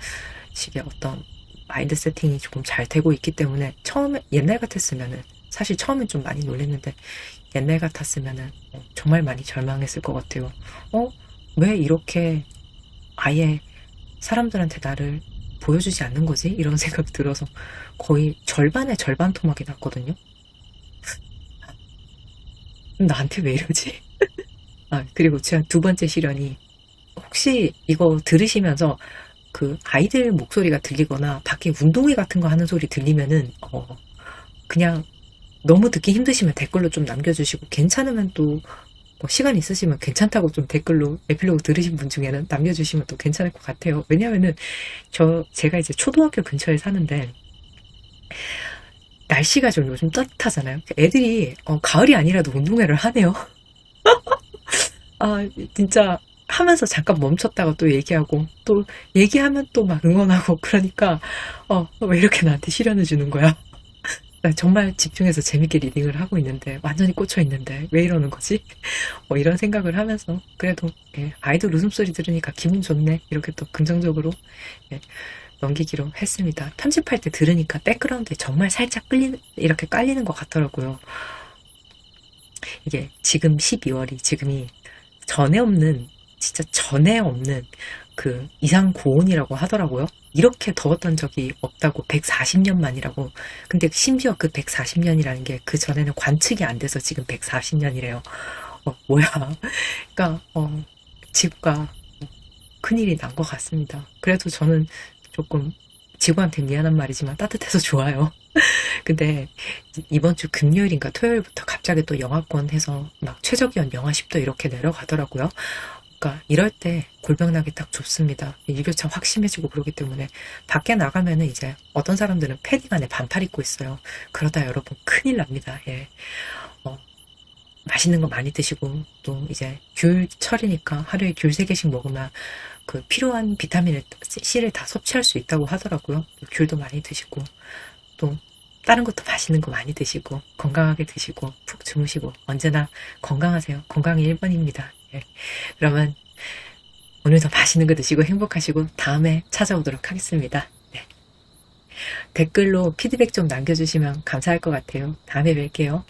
식의 어떤 마인드 세팅이 조금 잘 되고 있기 때문에 옛날 같았으면은 사실 처음엔 좀 많이 놀랬는데 옛날 같았으면은 정말 많이 절망했을 것 같아요. 왜 이렇게 아예 사람들한테 나를 보여주지 않는 거지? 이런 생각이 들어서 거의 절반에 절반 토막이 났거든요. 나한테 왜 이러지? 그리고 제가 두 번째 시련이 혹시 이거 들으시면서 그 아이들 목소리가 들리거나 밖에 운동회 같은 거 하는 소리 들리면은 그냥 너무 듣기 힘드시면 댓글로 좀 남겨주시고 괜찮으면 또 시간 있으시면 괜찮다고 좀 댓글로 에필로그 들으신 분 중에는 남겨주시면 또 괜찮을 것 같아요. 왜냐면은 제가 이제 초등학교 근처에 사는데 날씨가 좀 요즘 따뜻하잖아요. 애들이 가을이 아니라도 운동회를 하네요. 진짜 하면서 잠깐 멈췄다가 또 얘기하고 또 얘기하면 또 막 응원하고 그러니까 왜 이렇게 나한테 시련을 주는 거야? 나 정말 집중해서 재밌게 리딩을 하고 있는데 완전히 꽂혀 있는데 왜 이러는 거지? 이런 생각을 하면서 그래도 아이들 웃음소리 들으니까 기분 좋네 이렇게 또 긍정적으로 넘기기로 했습니다. 편집할 때 들으니까 백그라운드에 정말 살짝 이렇게 깔리는 것 같더라고요. 이게 지금 12월이 지금이 진짜 전에 없는 그 이상 고온이라고 하더라고요. 이렇게 더웠던 적이 없다고 140년 만이라고. 근데 심지어 그 140년이라는 게 그 전에는 관측이 안 돼서 지금 140년이래요. 뭐야. 그러니까 지구가 큰일이 난 것 같습니다. 그래도 저는 조금 지구한테 미안한 말이지만 따뜻해서 좋아요. 근데 이번 주 금요일인가 토요일부터 갑자기 또 영하권 해서 막 최저기온 영하 10도 이렇게 내려가더라고요. 어떨까? 이럴 때 골병나기 딱 좋습니다. 일교차 확 심해지고 그러기 때문에 밖에 나가면은 이제 어떤 사람들은 패딩 안에 반팔 입고 있어요. 그러다 여러분 큰일 납니다. 예. 맛있는 거 많이 드시고 또 이제 귤철이니까 하루에 귤 3개씩 먹으면 그 필요한 비타민을 C를 다 섭취할 수 있다고 하더라고요. 귤도 많이 드시고 또 다른 것도 맛있는 거 많이 드시고 건강하게 드시고 푹 주무시고 언제나 건강하세요. 건강이 1번입니다. 예. 그러면 오늘도 맛있는 거 드시고 행복하시고 다음에 찾아오도록 하겠습니다. 네. 댓글로 피드백 좀 남겨주시면 감사할 것 같아요. 다음에 뵐게요.